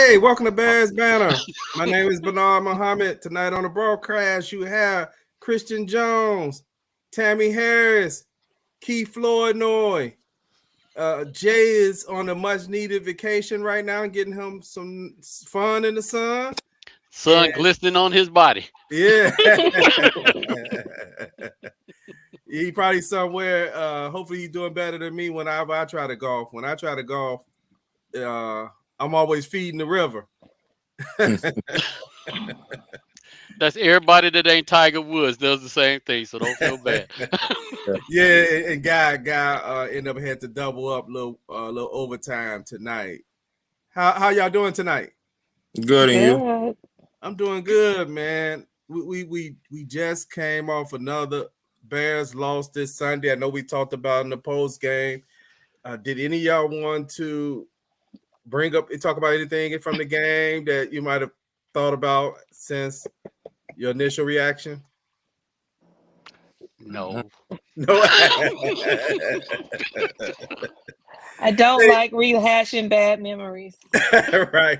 Hey, welcome to Bears Banter. My name is Bernard Muhammad. Tonight on the broadcast, you have Christian Jones, Tammy Harris, Keith Flournoy. Jay is on a much-needed vacation right now, getting him some fun in the sun. Sun glistening on his body. Yeah. He probably somewhere. Hopefully, he's doing better than me whenever I try to golf. When I try to golf, I'm always feeding the river. That's everybody that ain't Tiger Woods does the same thing, so don't feel bad. Yeah, and guy ended up had to double up a little overtime tonight. How y'all doing tonight? Good, and you? I'm doing good, man. We just came off another Bears loss this Sunday. I know we talked about in the post game. Did any of y'all want to talk about anything from the game that you might have thought about since your initial reaction? No. I don't like rehashing bad memories. Right.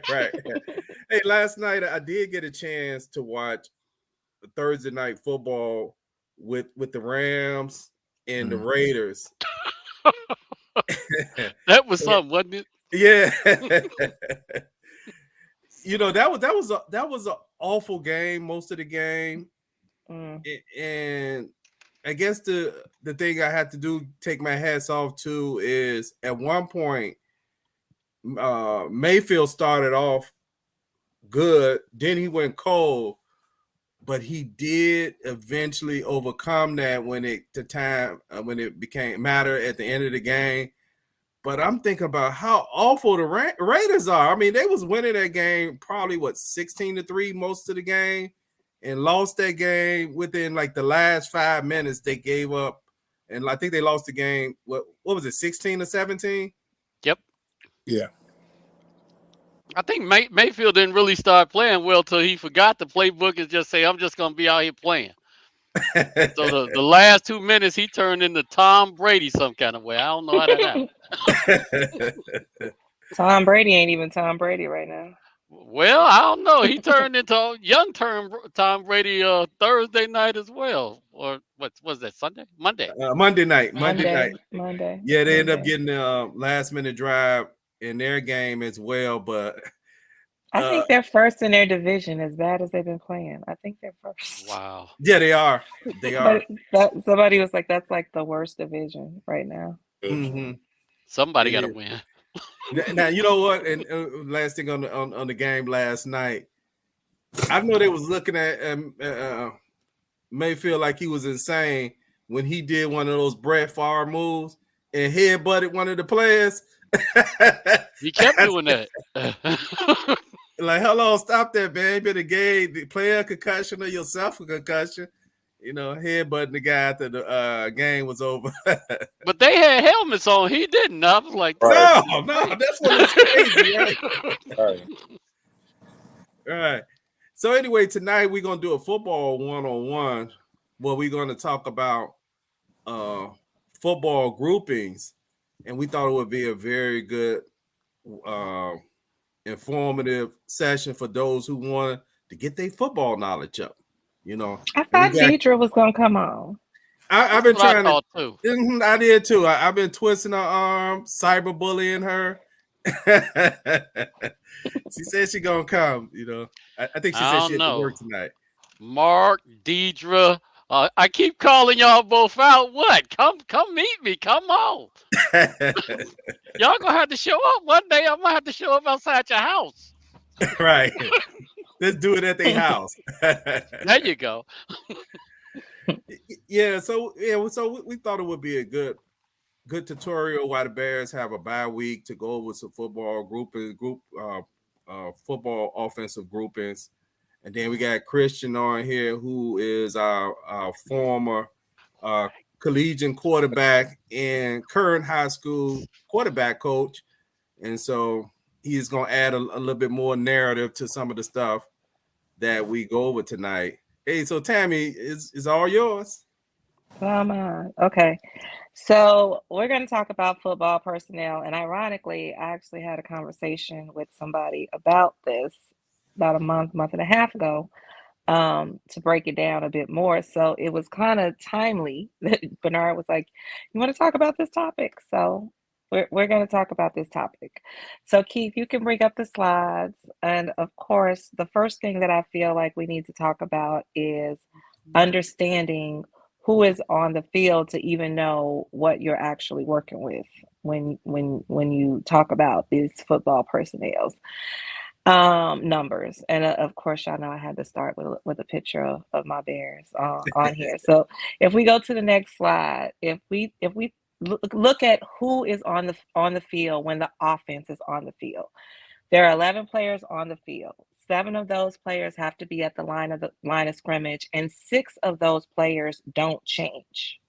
Hey, last night I did get a chance to watch Thursday night football with the Rams and the Raiders. That was something, wasn't it? Yeah. that was an awful game most of the game. And I guess the thing I had to do, take my hats off to, is at one point Mayfield started off good, then he went cold, but he did eventually overcome that when it became matter at the end of the game. But I'm thinking about how awful the Raiders are. I mean, they was winning that game probably 16-3 most of the game, and lost that game within like the last 5 minutes. They gave up, and I think they lost the game. What was it, 16-17? Yep. Yeah. I think Mayfield didn't really start playing well till he forgot the playbook and just say, "I'm just gonna be out here playing." So the last 2 minutes he turned into Tom Brady some kind of way. I don't know how that happened. Tom Brady ain't even Tom Brady right now. Well, I don't know. He turned into young Tom Brady Thursday night as well. Or what was that, Sunday? Monday. Monday night. Monday. Yeah, they end up getting a last minute drive in their game as well. But I think they're first in their division, as bad as they've been playing. I think they're first. Wow. Yeah, they are. Somebody was like, that's like the worst division right now. Mm-hmm. Somebody got to win. Now, you know what? And last thing on the game last night, I know they was looking at Mayfield like he was insane when he did one of those Brett Favre moves and headbutted one of the players. He kept doing that. Like, hello, stop that, man. You better gave the player a concussion or yourself a concussion. You know, headbutting the guy after the game was over. But they had helmets on. He didn't. I was like, no, that's what was crazy, right? All right. So anyway, tonight we're gonna do a football 1-on-1 where we're gonna talk about football groupings, and we thought it would be a very good, informative session for those who want to get their football knowledge up. You know, I thought Deidre was gonna come on. I've been trying to. Too. I did too. I've been twisting her arm, cyberbullying her. She said she's gonna come. You know, I think she said she had to work tonight. Mark, Deidre, I keep calling y'all both out. What? Come meet me. Come on. Y'all gonna have to show up one day. I'm gonna have to show up outside your house. Right. Let's do it at their house. There you go. Yeah. So we thought it would be a good tutorial while the Bears have a bye week to go over some football football offensive groupings. And then we got Christian on here, who is our former collegiate quarterback and current high school quarterback coach. And so he's going to add a little bit more narrative to some of the stuff that we go over tonight. Hey, so Tammy, is all yours. Come on. Okay. So we're going to talk about football personnel. And ironically, I actually had a conversation with somebody about this about a month and a half ago, to break it down a bit more. So it was kind of timely that Bernard was like, "You want to talk about this topic?" So we're going to talk about this topic. So Keith, you can bring up the slides, and of course, the first thing that I feel like we need to talk about is understanding who is on the field to even know what you're actually working with when you talk about these football personnel numbers. And of course, y'all know I had to start with a picture of my Bears on here. So if we go to the next slide, if we look at who is on the field when the offense is on the field, there are 11 players on the field. 7 of those players have to be at the line of scrimmage, and 6 of those players don't change.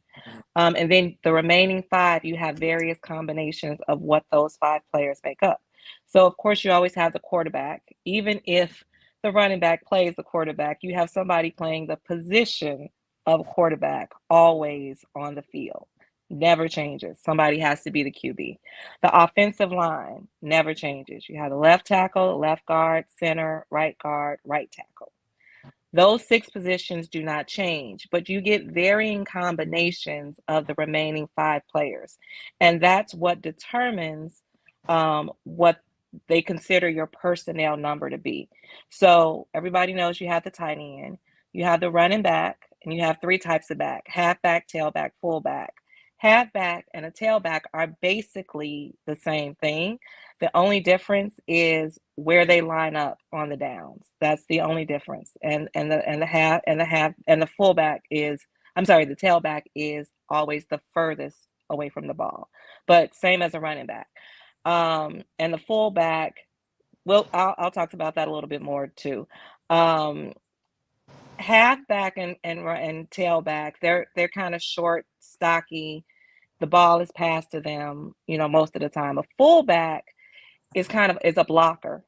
And then the remaining 5, you have various combinations of what those 5 players make up. So, of course, you always have the quarterback. Even if the running back plays the quarterback, you have somebody playing the position of quarterback always on the field. Never changes. Somebody has to be the QB. The offensive line never changes. You have the left tackle, left guard, center, right guard, right tackle. Those 6 positions do not change, but you get varying combinations of the remaining 5 players. And that's what determines what they consider your personnel number to be. So everybody knows you have the tight end, you have the running back, and you have 3 types of back: halfback, tailback, fullback. Halfback and a tailback are basically the same thing. The only difference is where they line up on the downs. That's the only difference. And the fullback is, I'm sorry, the tailback is always the furthest away from the ball. But same as a running back. And the fullback, well, I'll talk about that a little bit more too. Halfback and tailback, they're kind of short, stocky. The ball is passed to them, most of the time. A fullback is a blocker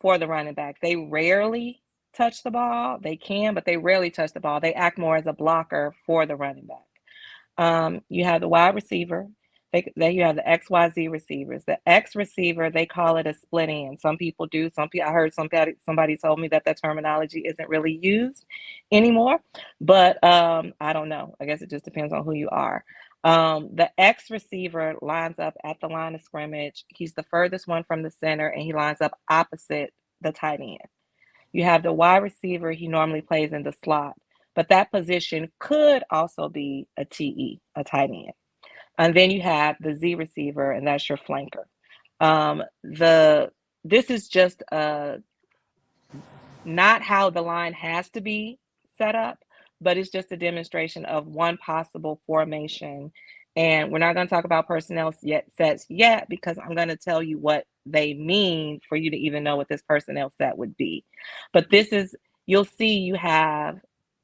for the running back. They rarely touch the ball. They can, but they rarely touch the ball. They act more as a blocker for the running back. You have the wide receiver. You have the XYZ receivers. The X receiver, they call it a split end. Some people do. I heard somebody told me that terminology isn't really used anymore, but I don't know. I guess it just depends on who you are. The X receiver lines up at the line of scrimmage. He's the furthest one from the center, and he lines up opposite the tight end. You have the wide receiver. He normally plays in the slot, but that position could also be a TE, a tight end. And then you have the Z receiver, and that's your flanker. This is just not how the line has to be set up, but it's just a demonstration of one possible formation. And we're not going to talk about personnel sets yet, because I'm going to tell you what they mean for you to even know what this personnel set would be. But you'll see you have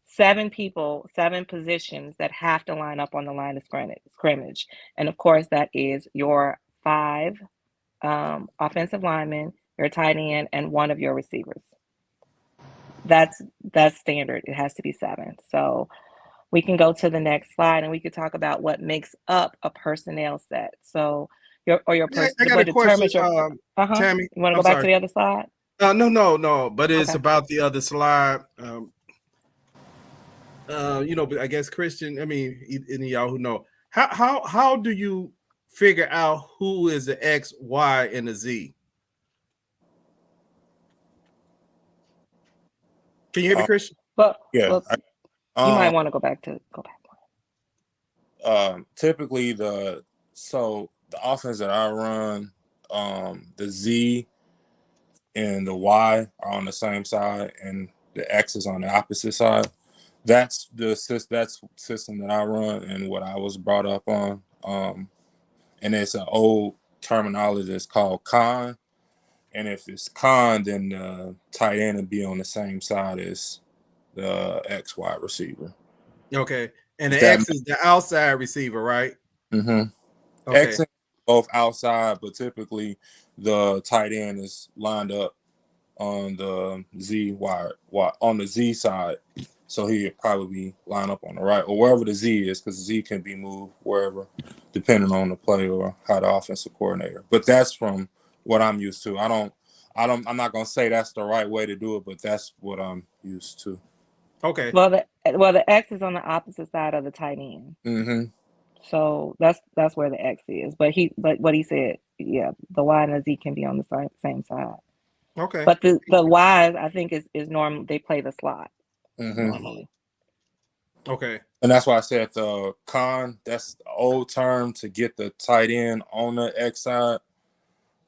7 people, 7 positions that have to line up on the line of scrimmage. And of course, that is your 5 offensive linemen, your tight end, and 1 of your receivers. That's standard. It has to be 7. So we can go to the next slide, and we could talk about what makes up a personnel set. So I got a question, Tammy. You want to I'm go back to sorry. the other slide? No. But it's Okay. about the other slide. But I guess Christian. I mean, any of y'all who know, how do you figure out who is the X, Y, and the Z? Can you hear me, Christian? Well, Yeah. you might want to go back. Typically the offense that I run, the Z and the Y are on the same side, and the X is on the opposite side. That's the system that I run and what I was brought up on. And it's an old terminology that's called con. And if it's con, then the tight end would be on the same side as the X wide receiver. Okay. And the X is the outside receiver, right? Mm-hmm. Okay. X and both outside, but typically the tight end is lined up on the Z wide on the Z side So he'd probably line up on the right or wherever the Z is, because Z can be moved wherever, depending on the play or how the offensive coordinator. But that's from what I'm used to. I'm not gonna say that's the right way to do it, but that's what I'm used to. Okay. Well, the X is on the opposite side of the tight end. Mm-hmm. So that's where the X is. But what he said, yeah, the Y and the Z can be on the same side. Okay. But the Y, I think, is normal. They play the slot Mm-hmm. normally. Okay. And that's why I said the con, that's the old term to get the tight end on the X side.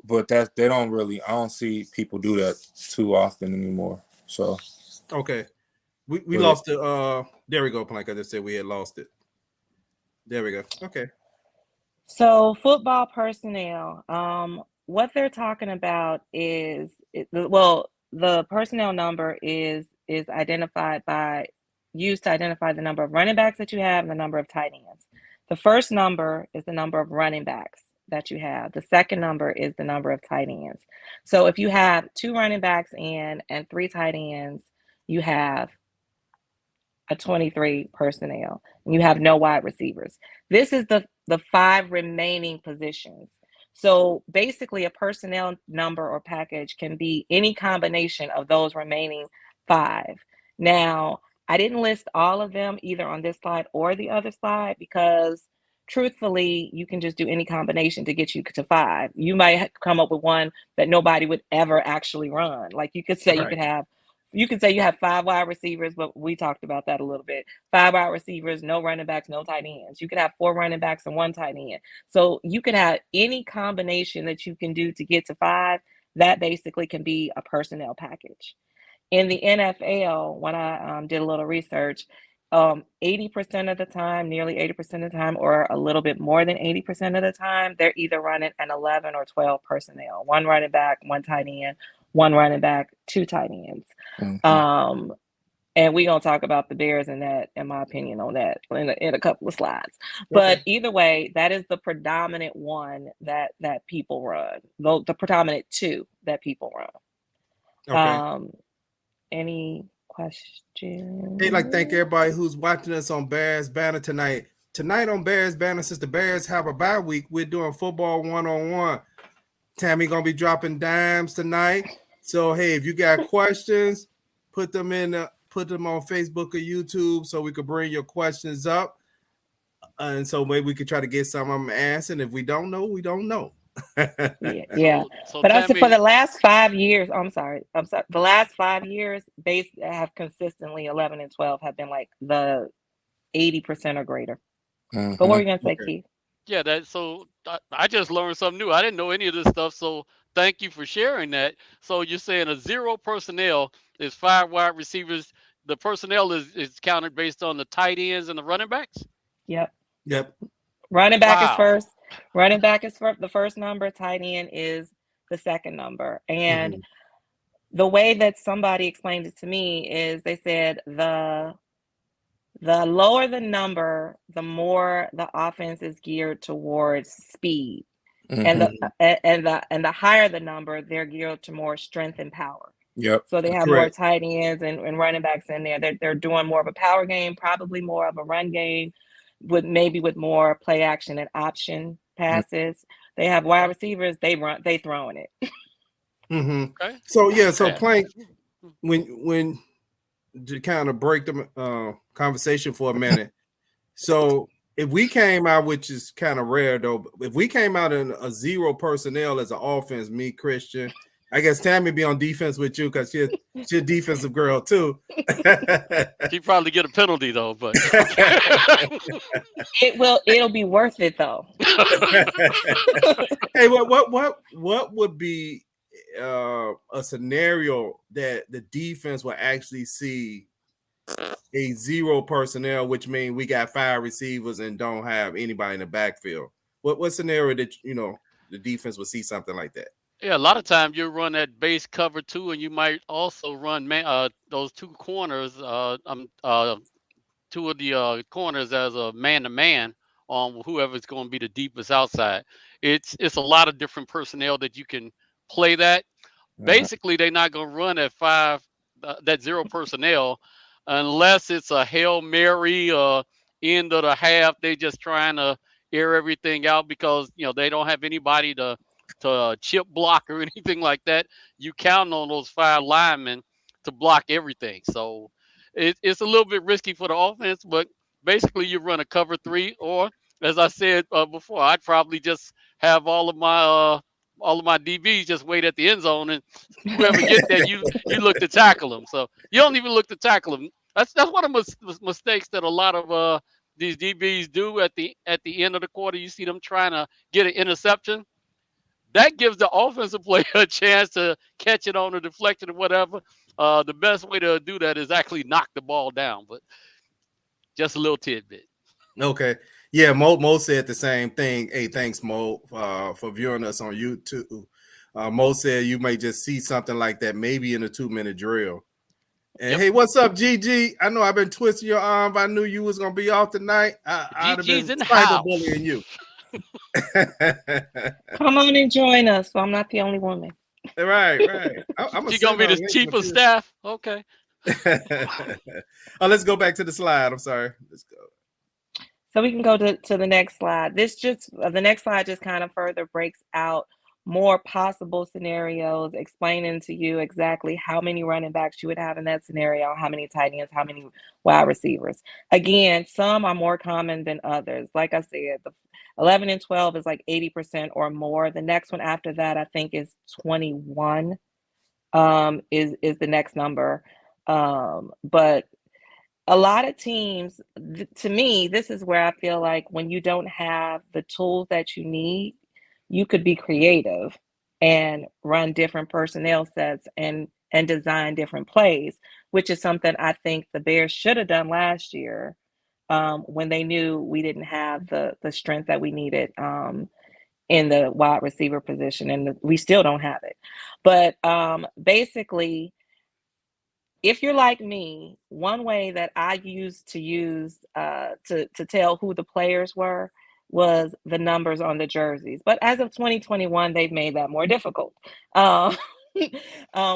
But that they don't really, I don't see people do that too often anymore. So Okay. We But- lost it. There we go, Plank. I just said we had lost it. There we go. Okay. So football personnel, what they're talking about is the personnel number is identified by used to identify the number of running backs that you have and the number of tight ends. The first number is the number of running backs that you have. The second number is the number of tight ends. So if you have 2 running backs and 3 tight ends, you have a 23 personnel, and you have no wide receivers. This is the 5 remaining positions. So basically, a personnel number or package can be any combination of those remaining 5. Now, I didn't list all of them either on this slide or the other slide because truthfully, you can just do any combination to get you to 5. You might come up with one that nobody would ever actually run. Like you could say you could say you have 5 wide receivers, but we talked about that a little bit. 5 wide receivers, no running backs, no tight ends. You could have 4 running backs and 1 tight end. So you could have any combination that you can do to get to 5. That basically can be a personnel package. In the NFL, when I did a little research, 80% of the time, nearly 80% of the time, or a little bit more than 80% of the time, they're either running an 11 or 12 personnel. 1 running back, 1 tight end, 1 running back, 2 tight ends. Mm-hmm. And we're going to talk about the Bears in my opinion, on that in a couple of slides. Okay. But either way, that is the predominant one that people run. The predominant 2 that people run. Okay. Any questions? Hey, like thank everybody who's watching us on Bears Banner tonight. Tonight on Bears Banner, since the Bears have a bye week, we're doing football 1-on-1. Tammy gonna be dropping dimes tonight. So hey, if you got questions, put them on Facebook or YouTube so we could bring your questions up. And so maybe we could try to get some of them answered. If we don't know, we don't know. Yeah. So But I said for Tammy, the last 5 years, I'm sorry. The last 5 years, base have consistently 11 and 12 have been like the 80% or greater. Mm-hmm. But what were you gonna say, Okay. Keith? yeah, I just learned something new. I didn't know any of this stuff, so thank you for sharing that. So you're saying a 0 personnel is 5 wide receivers. The personnel is counted based on the tight ends and the running backs? Yep. Yep. Running back is Wow. first. Running back is the first number. Tight end is the second number. And the way that somebody explained it to me is they said the lower the number, the more the offense is geared towards speed. Mm-hmm. And the higher the number, they're geared to more strength and power. Yep. So they have Correct. more tight ends and running backs in there. They're doing more of a power game, probably more of a run game, with more play action and option passes. They have wide receivers. They throwing it. Okay. So yeah, so Yeah. Plank, when to kind of break the conversation for a minute. So if we came out, which is kind of rare though, if we came out in a 0 personnel as an offense, me, Christian, I guess Tammy be on defense with you because she's a defensive girl too. She'd probably get a penalty though, but It'll be worth it though. Hey, what would be a scenario that the defense will actually see a 0 personnel, which means we got 5 receivers and don't have anybody in the backfield? What scenario that the defense would see something like that? yeah, a lot of times you run that base cover 2, and you might also run those 2 corners, 2 of the corners as a man-to-man on whoever's going to be the deepest outside. It's a lot of different personnel that you can play that. Basically, they're not going to run at 5, that 0 personnel unless it's a Hail Mary end of the half. They just trying to air everything out because they don't have anybody to chip block or anything like that. You count on those 5 linemen to block everything. So it's a little bit risky for the offense, but basically you run a cover 3, or as I said before, I'd probably just have all of my DBs just wait at the end zone, and whoever get there, you look to tackle them. So you don't even look to tackle them. That's one of the mistakes that a lot of these DBs do at the end of the quarter. You see them trying to get an interception. That gives the offensive player a chance to catch it on a deflection or whatever. The best way to do that is actually knock the ball down. But just a little tidbit. Okay. Yeah, Mo said the same thing. Hey, thanks, Mo, for viewing us on YouTube. Mo said you may just see something like that maybe in a 2-minute drill. And Yep. hey, what's up, GG? I know I've been twisting your arm. If I knew you was gonna be off tonight, I'd have GG's been in the house. cyberbullying you. Come on and join us. So I'm not the only woman. Right. I'm She's gonna be the chief of staff. Okay. Let's go back to the slide. I'm sorry. Let's go. So we can go to the next slide. The next slide just kind of further breaks out more possible scenarios, explaining to you exactly how many running backs you would have in that scenario, how many tight ends, how many wide receivers. Again, some are more common than others. Like I said, the 11 and 12 is like 80% or more. The next one after that, I think, is 21. Is the next number. But a lot of teams, to me, this is where I feel like when you don't have the tools that you need, you could be creative and run different personnel sets and design different plays, which is something I think the Bears should have done last year when they knew we didn't have the strength that we needed in the wide receiver position, and we still don't have it. But basically, if you're like me, one way that I used to use to tell who the players were was the numbers on the jerseys. But as of 2021, they've made that more difficult. But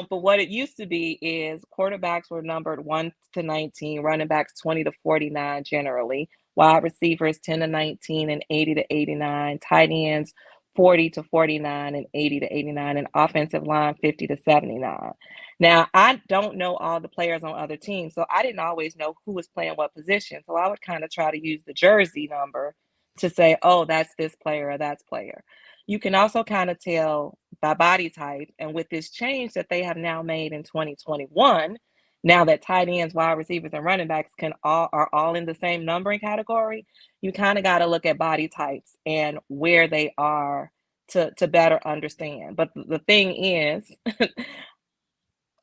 what it used to be is quarterbacks were numbered 1 to 19, running backs 20 to 49 generally, wide receivers 10 to 19 and 80 to 89, tight ends 40 to 49 and 80 to 89, and offensive line 50 to 79. Now, I don't know all the players on other teams, so I didn't always know who was playing what position. So I would kind of try to use the jersey number to say, oh, that's this player or that's player. You can also kind of tell by body type. And with this change that they have now made in 2021, now that tight ends, wide receivers, and running backs are all in the same numbering category, you kind of got to look at body types and where they are to better understand. But the thing is,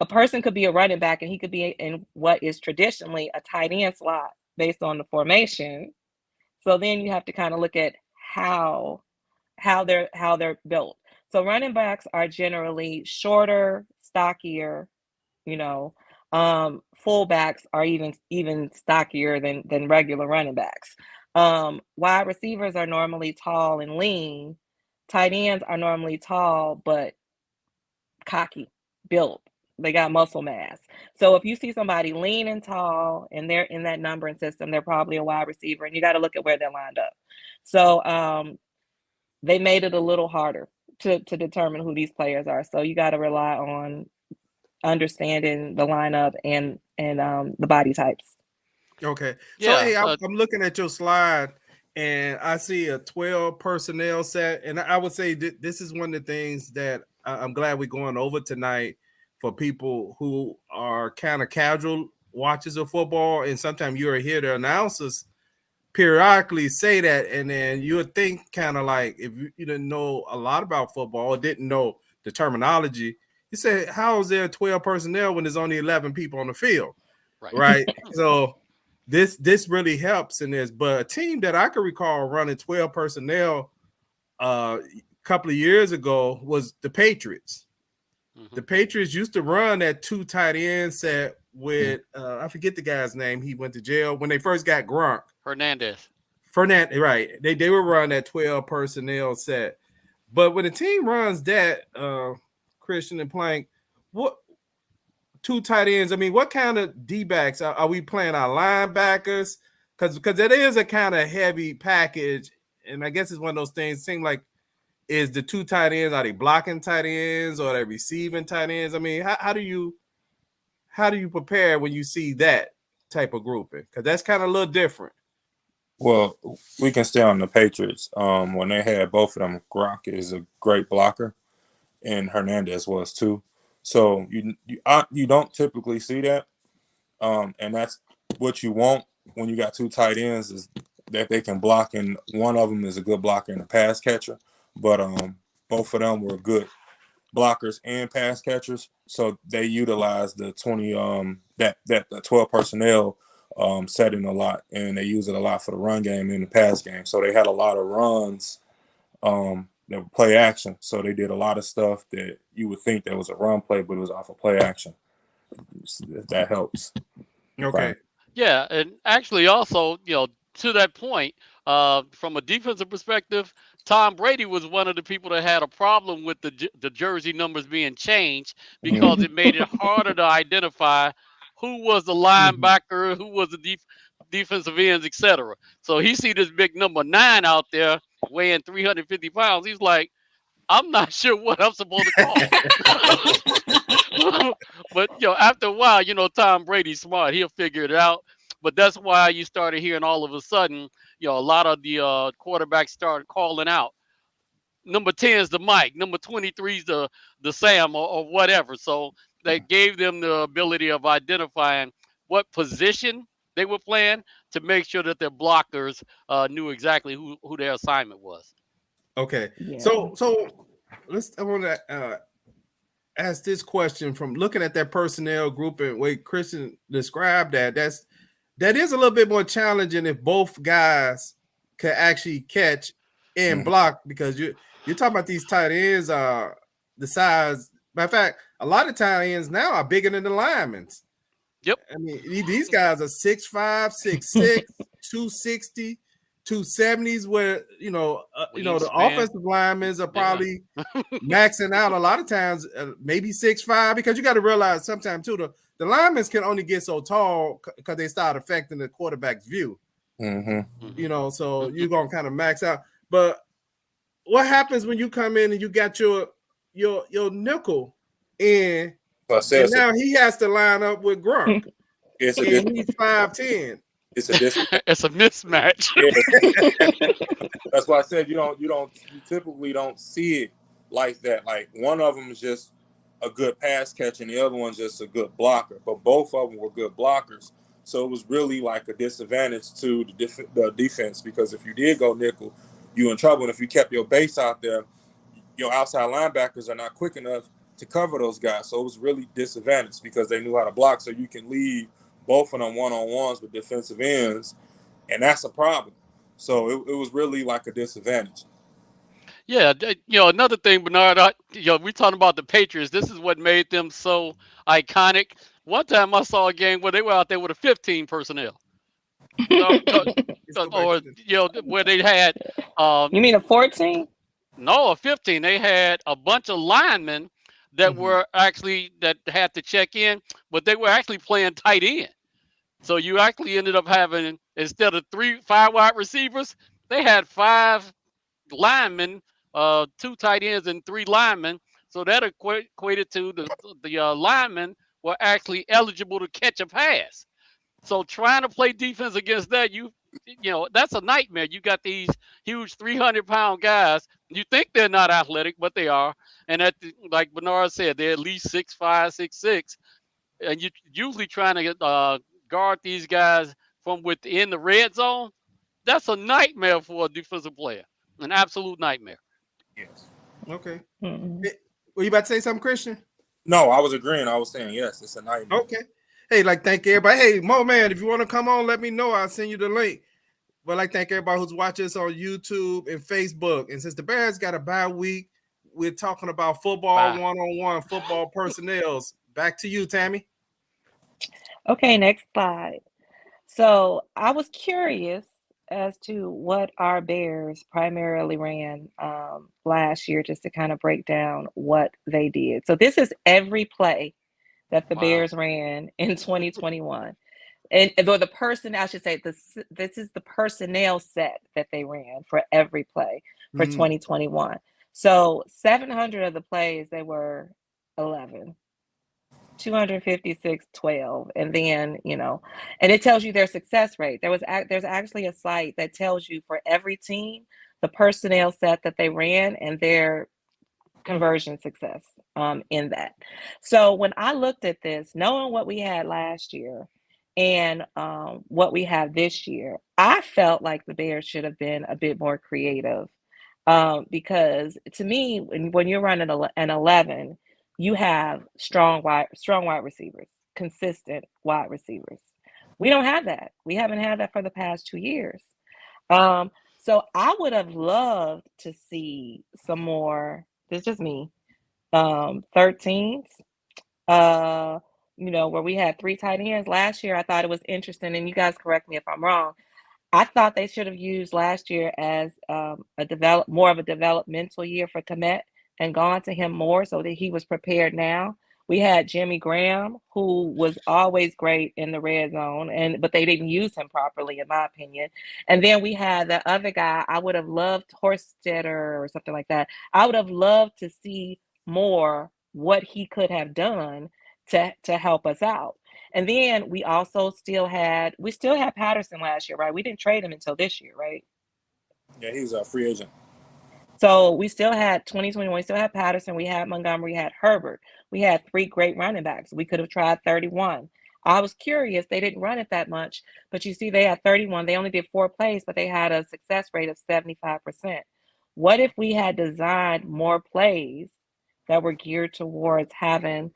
a person could be a running back and he could be in what is traditionally a tight end slot based on the formation. So then you have to kind of look at how they're built. So running backs are generally shorter, stockier, fullbacks are even stockier than regular running backs. Wide receivers are normally tall and lean. Tight ends are normally tall but cocky, built. They got muscle mass. So if you see somebody lean and tall and they're in that numbering system, they're probably a wide receiver, and you got to look at where they're lined up. So they made it a little harder to determine who these players are. So you got to rely on understanding the lineup and the body types. Okay. Yeah, So hey, I'm looking at your slide and I see a 12 personnel set, and I would say this is one of the things that I'm glad we're going over tonight for people who are kind of casual watchers of football, and sometimes you'll hear the announcers periodically say that, and then you would think kind of like if you didn't know a lot about football or didn't know the terminology, you say, how is there 12 personnel when there's only 11 people on the field? Right. So this really helps in this. But a team that I can recall running 12 personnel a couple of years ago was the Patriots. Mm-hmm. The Patriots used to run that 2 tight end set with I forget the guy's name. He went to jail when they first got Gronk. Fernandez, right. They would run that 12 personnel set. But when a team runs that, Christian and Plank, what two tight ends. I mean, what kind of D-backs are we playing? Our linebackers? Because it is a kind of heavy package, and I guess it's one of those things. Seem like is the two tight ends, are they blocking tight ends or are they receiving tight ends? I mean, how do you prepare when you see that type of grouping? Because that's kind of a little different. Well, we can stay on the Patriots. When they had both of them, Gronk is a great blocker, and Hernandez was too. So you don't typically see that, and that's what you want when you got two tight ends, is that they can block, and one of them is a good blocker and a pass catcher. But both of them were good blockers and pass catchers, so they utilized the 20 the 12 personnel setting a lot, and they use it a lot for the run game and the pass game. So they had a lot of runs that were play action. So they did a lot of stuff that you would think that was a run play, but it was off of play action. If that helps. Okay. Right. Yeah, and actually also, to that point, from a defensive perspective, Tom Brady was one of the people that had a problem with the jersey numbers being changed because it made it harder to identify who was the linebacker, who was the defensive ends, etc. So he see this big number 9 out there weighing 350 pounds. He's like, I'm not sure what I'm supposed to call. But after a while, Tom Brady's smart. He'll figure it out. But that's why you started hearing all of a sudden, a lot of the quarterbacks started calling out. Number 10 is the Mike. Number 23 is the Sam or whatever. So they gave them the ability of identifying what position they were playing to make sure that their blockers knew exactly who their assignment was. Okay. Yeah. So I want to ask this question from looking at that personnel group and way Christian described that. That is a little bit more challenging if both guys could actually catch and block, because you're talking about these tight ends are the size. Matter of fact, a lot of tight ends now are bigger than the linemen. Yep. I mean, these guys are 6'5", 6'6", 260, 270s, where the offensive linemen are probably maxing out a lot of times, maybe 6'5", because you got to realize sometimes too the linemen can only get so tall because they start affecting the quarterback's view. So you're gonna kind of max out. But what happens when you come in and you got your nickel in, and now he has to line up with Gronk, and he's 5'10"? It's a it's a mismatch. That's why I said you typically don't see it like that. Like one of them is just a good pass catch and the other one's just a good blocker. But both of them were good blockers. So it was really like a disadvantage to the defense, because if you did go nickel, you in trouble. And if you kept your base out there, your outside linebackers are not quick enough to cover those guys. So it was really disadvantaged because they knew how to block. So you can leave both of them one-on-ones with defensive ends, and that's a problem. So it was really like a disadvantage. Yeah, another thing, Bernard, we're talking about the Patriots. This is what made them so iconic. One time I saw a game where they were out there with a 15 personnel. Or where they had you mean a 14? No, a 15. They had a bunch of linemen that were actually that had to check in, but they were actually playing tight end. So you actually ended up having, instead of 5 wide receivers, they had 5 linemen, 2 tight ends and 3 linemen. So that equated to the linemen were actually eligible to catch a pass. So trying to play defense against that, that's a nightmare. You got these huge 300-pound guys. You think they're not athletic, but they are. And like Bernard said, they're at least 6'5", 6'6", and you're usually trying to guard these guys from within the red zone. That's a nightmare for a defensive player. An absolute nightmare. Yes. Okay. Were you about to say something, Christian? No, I was agreeing. I was saying yes, it's a nightmare. Okay. Hey, thank everybody. Hey, Mo man, if you want to come on, let me know. I'll send you the link. But thank everybody who's watching us on YouTube and Facebook. And since the Bears got a bye week, we're talking about football one-on-one, football personnels. Back to you, Tammy. Okay, next slide. So I was curious as to what our Bears primarily ran last year, just to kind of break down what they did. So this is every play that the Wow. Bears ran in 2021. And or the person, I should say, this is the personnel set that they ran for every play for 2021. So 700 of the plays, they were 11. 256, 12. And then, and it tells you their success rate. There's actually a site that tells you for every team the personnel set that they ran and their conversion success in that. So when I looked at this, knowing what we had last year and what we have this year, I felt like the Bears should have been a bit more creative because to me, when you're running an 11, you have strong wide receivers, consistent wide receivers. We don't have that. We haven't had that for the past 2 years. So I would have loved to see some more. This is just me. 13s. Where we had 3 tight ends last year. I thought it was interesting, and you guys correct me if I'm wrong. I thought they should have used last year as more of a developmental year for Komet and gone to him more so that he was prepared now. We had Jimmy Graham, who was always great in the red zone, but they didn't use him properly, in my opinion. And then we had the other guy. I would have loved Horstetter or something like that. I would have loved to see more what he could have done to help us out. And then we still had Patterson last year, right? We didn't trade him until this year, right? Yeah, he was a free agent. So we still had 2021, we still had Patterson, we had Montgomery, we had Herbert. We had 3 great running backs. We could have tried 31. I was curious, they didn't run it that much, but you see they had 31. They only did 4 plays, but they had a success rate of 75%. What if we had designed more plays that were geared towards having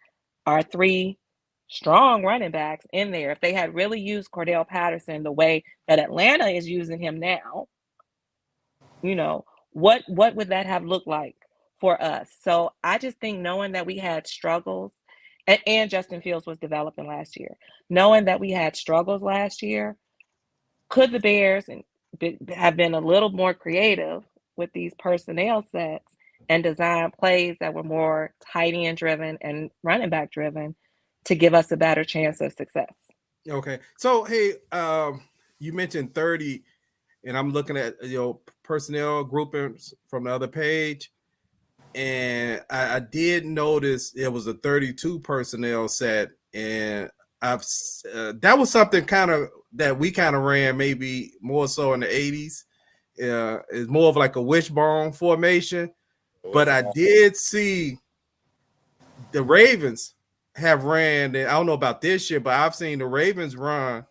our 3 strong running backs in there? If they had really used Cordell Patterson the way that Atlanta is using him now, what would that have looked like for us? So I just think knowing that we had struggles, and Justin Fields was developing last year, knowing that we had struggles last year, could the Bears have been a little more creative with these personnel sets and design plays that were more tight end driven and running back driven to give us a better chance of success? Okay. So hey, you mentioned 30, and I'm looking at personnel groupings from the other page, and I did notice it was a 32 personnel set, and that was something kind of that we kind of ran maybe more so in the 80s. It's more of like a wishbone formation, but I did see the Ravens have ran, and I don't know about this year, but I've seen the Ravens run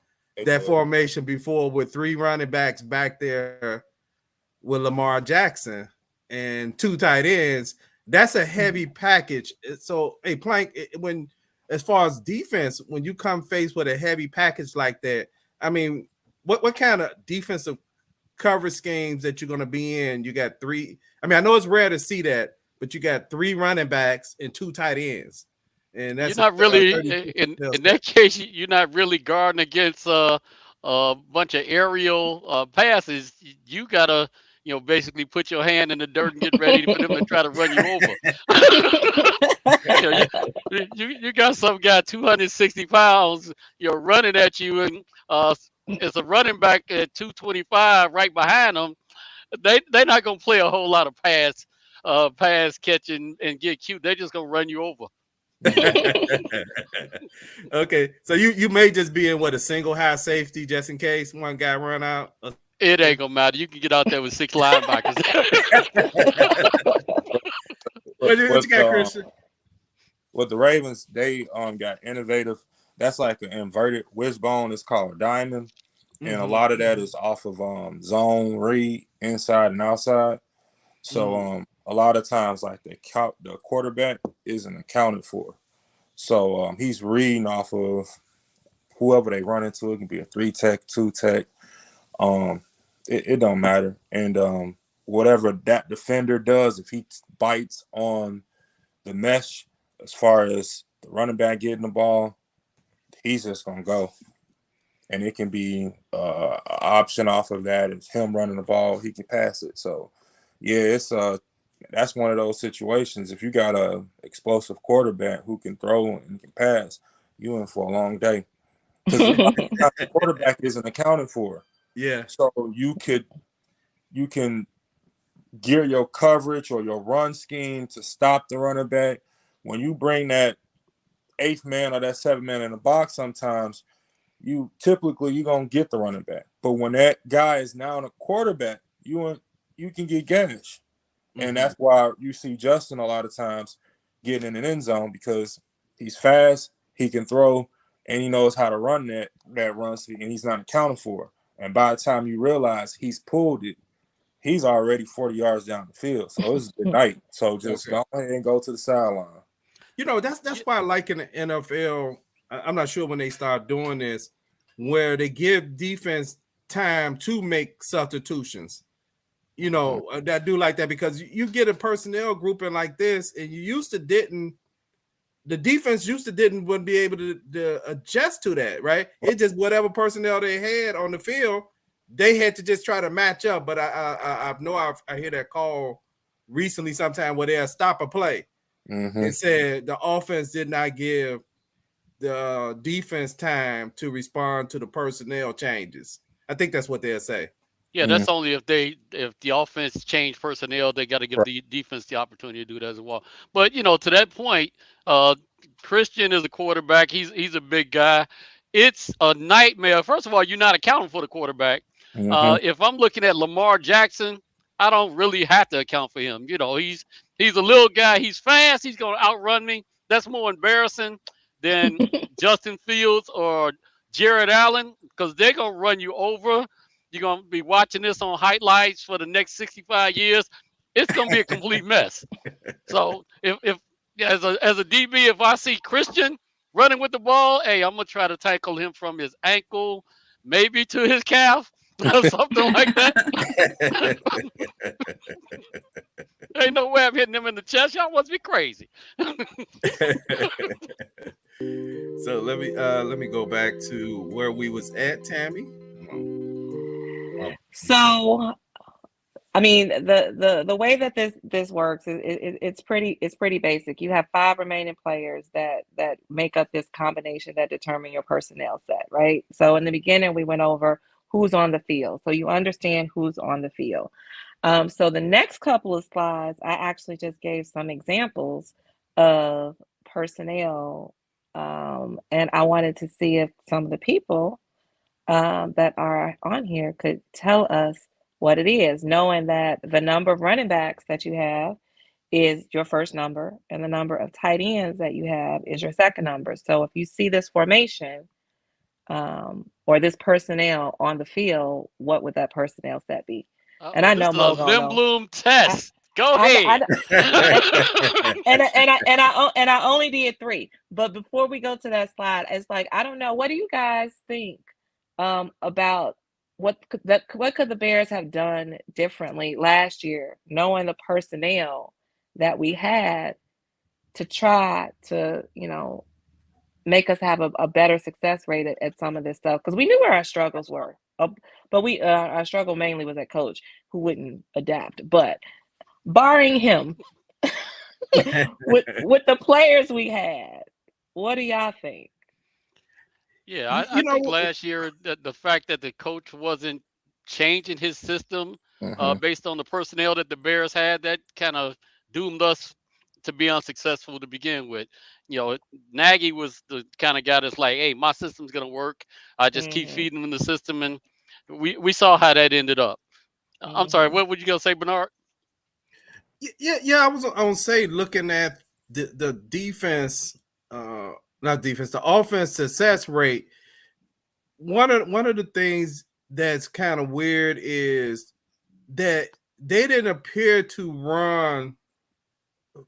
that formation before with 3 running backs back there with Lamar Jackson and 2 tight ends. That's a heavy package. So, hey, Plank, when as far as defense, when you come faced with a heavy package like that, I mean, what kind of defensive cover schemes that you're going to be in? You got 3. I mean, I know it's rare to see that, but you got 3 running backs and 2 tight ends. And that's you're not really in that case. You're not really guarding against a bunch of aerial passes. You gotta basically put your hand in the dirt and get ready for them to try to run you over. You got some guy 260 pounds, running at you, and it's a running back at 225 right behind them. They're not gonna play a whole lot of pass catching and get cute. They're just gonna run you over. Okay, so you may just be in a single high safety just in case one guy run out. It ain't gonna matter. You can get out there with 6 linebackers. What you got, Christian? With the Ravens, they got innovative. That's like an inverted wishbone. It's called a diamond, and a lot of that is off of zone read inside and outside. So a lot of times, like the quarterback isn't accounted for. So he's reading off of whoever they run into. It can be a 3-tech, 2-tech. It don't matter. And whatever that defender does, if he bites on the mesh, as far as the running back getting the ball, he's just gonna go. And it can be an option off of that. It's him running the ball. He can pass it. So yeah, it's that's one of those situations. If you got a explosive quarterback who can throw and can pass, you in for a long day. Because the quarterback isn't accounted for. Yeah. So you can gear your coverage or your run scheme to stop the running back. When you bring that 8th man or that 7th man in the box, sometimes you're gonna get the running back. But when that guy is now a quarterback, you can get gashed. And that's why you see Justin a lot of times getting in an end zone, because he's fast, he can throw, and he knows how to run that run scheme, and he's not accounted for. And by the time you realize he's pulled it, he's already 40 yards down the field. So it's a good night. So just go ahead and go to the sideline. You know, that's why I like in the NFL. I'm not sure when they start doing this, where they give defense time to make substitutions. You know, that do like that, because you get a personnel grouping like this, and the defense wouldn't be able to adjust to that, right? It just whatever personnel they had on the field, they had to just try to match up. But I know I hear that call recently sometime where they'll stop a play. It said the offense did not give the defense time to respond to the personnel changes. I think that's what they'll say. Yeah, that's only if the offense change personnel, they got to give the defense the opportunity to do that as well. But to that point, Christian is a quarterback. He's a big guy. It's a nightmare. First of all, you're not accounting for the quarterback. If I'm looking at Lamar Jackson, I don't really have to account for him. He's a little guy. He's fast. He's going to outrun me. That's more embarrassing than Justin Fields or Jared Allen, because they're going to run you over. You're going to be watching this on highlights for the next 65 years. It's going to be a complete mess. So if as a DB, if I see Christian running with the ball, hey, I'm going to try to tackle him from his ankle, maybe to his calf, or something like that. Ain't no way I'm hitting him in the chest. Y'all must be crazy. So let me go back to where we was at, Tammy. So, I mean, the way that this works is it's pretty basic. You have 5 remaining players that make up this combination that determine your personnel set, right? So in the beginning, we went over who's on the field, so you understand who's on the field. So the next couple of slides, I actually just gave some examples of personnel, and I wanted to see if some of the people that are on here could tell us what it is, knowing that the number of running backs that you have is your first number, and the number of tight ends that you have is your second number. So if you see this formation or this personnel on the field, what would that personnel set be? And I know Mo gonna know. Bloom test. Go ahead. And I only did 3. But before we go to that slide, it's like, I don't know. What do you guys think about what could the Bears have done differently last year, knowing the personnel that we had, to try to make us have a better success rate at some of this stuff? Because we knew where our struggles were, but our struggle mainly was at coach, who wouldn't adapt. But barring him, with the players we had, what do y'all think? Yeah, I think last year the fact that the coach wasn't changing his system based on the personnel that the Bears had, that kind of doomed us to be unsuccessful to begin with. Nagy was the kind of guy that's like, hey, my system's going to work. I just keep feeding him the system, and we saw how that ended up. I'm sorry, what were you going to say, Bernard? Yeah, I was going to say, looking at the defense, not defense, the offense success rate, one of the things that's kind of weird is that they didn't appear to run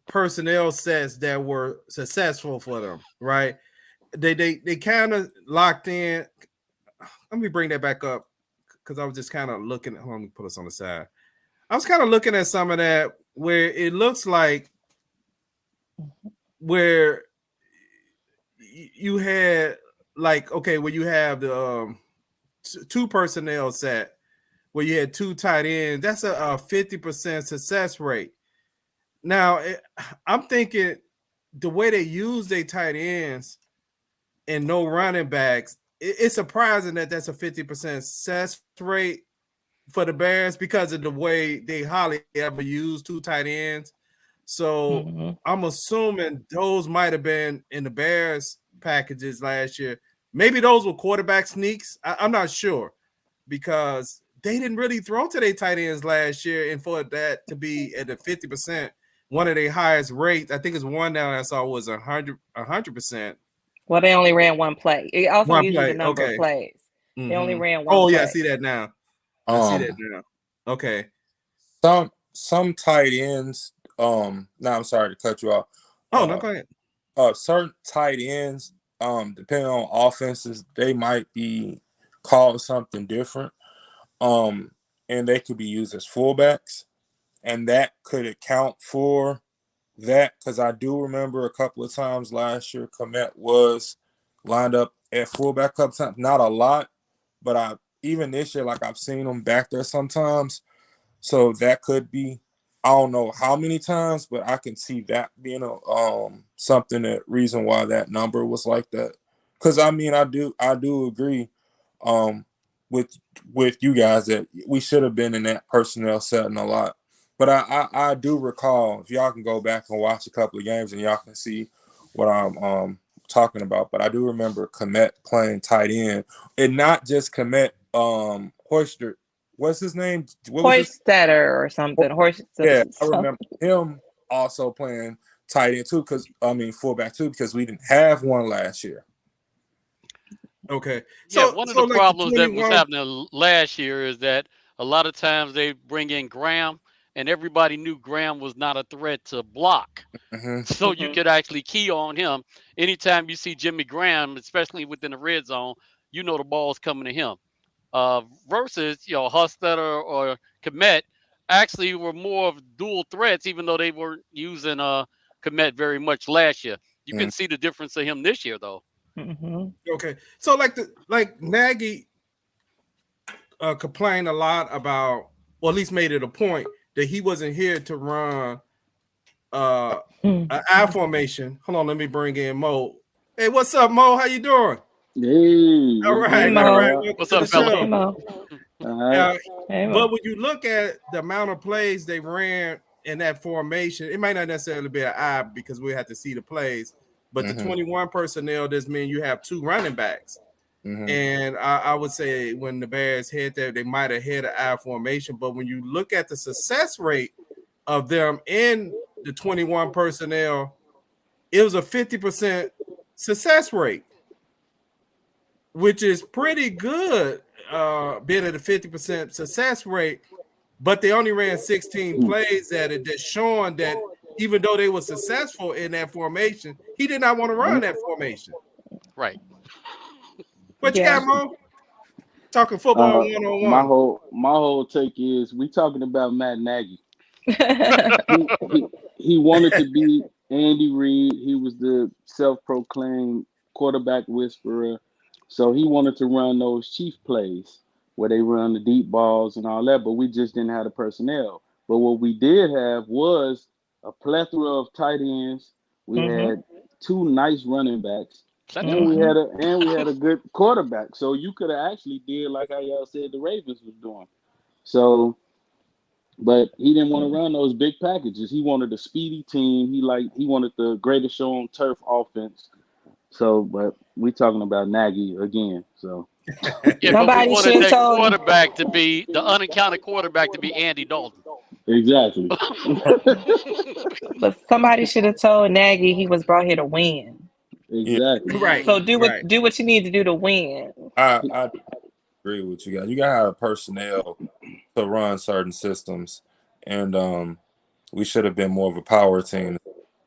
personnel sets that were successful for them, right? They kind of locked in. Let me bring that back up, because I was just kind of looking at, let me put us on the side. I was kind of looking at some of that where it looks like where you had, like, okay, where you have the 2 personnel set where you had 2 tight ends, that's a 50% success rate. Now I'm thinking the way they use their tight ends and no running backs, it's surprising that that's a 50% success rate for the Bears because of the way they hardly ever use two tight ends. So I'm assuming those might have been in the Bears packages last year. Maybe those were quarterback sneaks. I'm not sure because they didn't really throw to their tight ends last year, and for that to be at the 50%, one of their highest rates, I think it's one down I saw was 100%. Well, they only ran one play. It also One gives you the play, number of okay. plays. They only ran one Oh play. yeah, I see that now. I see that now. Okay. Some tight ends. No, I'm sorry to cut you off. Oh no, go ahead. Certain tight ends, depending on offenses, they might be called something different. And they could be used as fullbacks, and that could account for that because I do remember a couple of times last year Komet was lined up at fullback a couple times, not a lot, but even this year, like I've seen him back there sometimes. So that could be, I don't know how many times, but I can see that being a something that reason why that number was like that. Because I mean, I do agree with you guys that we should have been in that personnel setting a lot. But I do recall, if y'all can go back and watch a couple of games and y'all can see what I'm talking about. But I do remember Komet playing tight end, and not just Komet, Hoister. What's his name? What was his? Hoistetter or something. Yeah, I remember him also playing tight end too, fullback too, because we didn't have one last year. Okay. Yeah, one of the problems that was happening last year is that a lot of times they bring in Graham, and everybody knew Graham was not a threat to block. So you could actually key on him. Anytime you see Jimmy Graham, especially within the red zone, you know the ball's coming to him. Versus, Husstetter or Komet actually were more of dual threats, even though they weren't using Komet very much last year. You can see the difference of him this year, though. Okay, so like Nagy complained a lot about, or at least made it a point that he wasn't here to run an I formation. Hold on, let me bring in Mo. Hey, what's up, Mo? How you doing? Hey, all right. What's up, fella? Hey, Mo. But when you look at the amount of plays they ran in that formation, it might not necessarily be an eye because we have to see the plays. But the 21 personnel does mean you have two running backs. And I would say when the Bears hit there, they might have hit an I formation. But when you look at the success rate of them in the 21 personnel, it was a 50% success rate, which is pretty good, being at a 50% success rate. But they only ran 16 plays at it, that's showing that even though they were successful in that formation, he did not want to run that formation. Right. What you got, Mo? Talking football 101. My whole take is we talking about Matt Nagy. he wanted to be Andy Reid. He was the self-proclaimed quarterback whisperer. So he wanted to run those chief plays where they run the deep balls and all that, but we just didn't have the personnel. But what we did have was a plethora of tight ends. We had two nice running backs. And we had a good quarterback. So you could have actually did like how y'all said the Ravens was doing. So, but he didn't want to run those big packages. He wanted a speedy team. He wanted the greatest show on turf offense. So, but we talking about Nagy again. So somebody should have told quarterback to be the unaccounted quarterback to be Andy Dalton. Exactly. But somebody should have told Nagy he was brought here to win. Exactly. Right. So do what you need to do to win. I agree with you guys. You gotta have personnel to run certain systems, and we should have been more of a power team,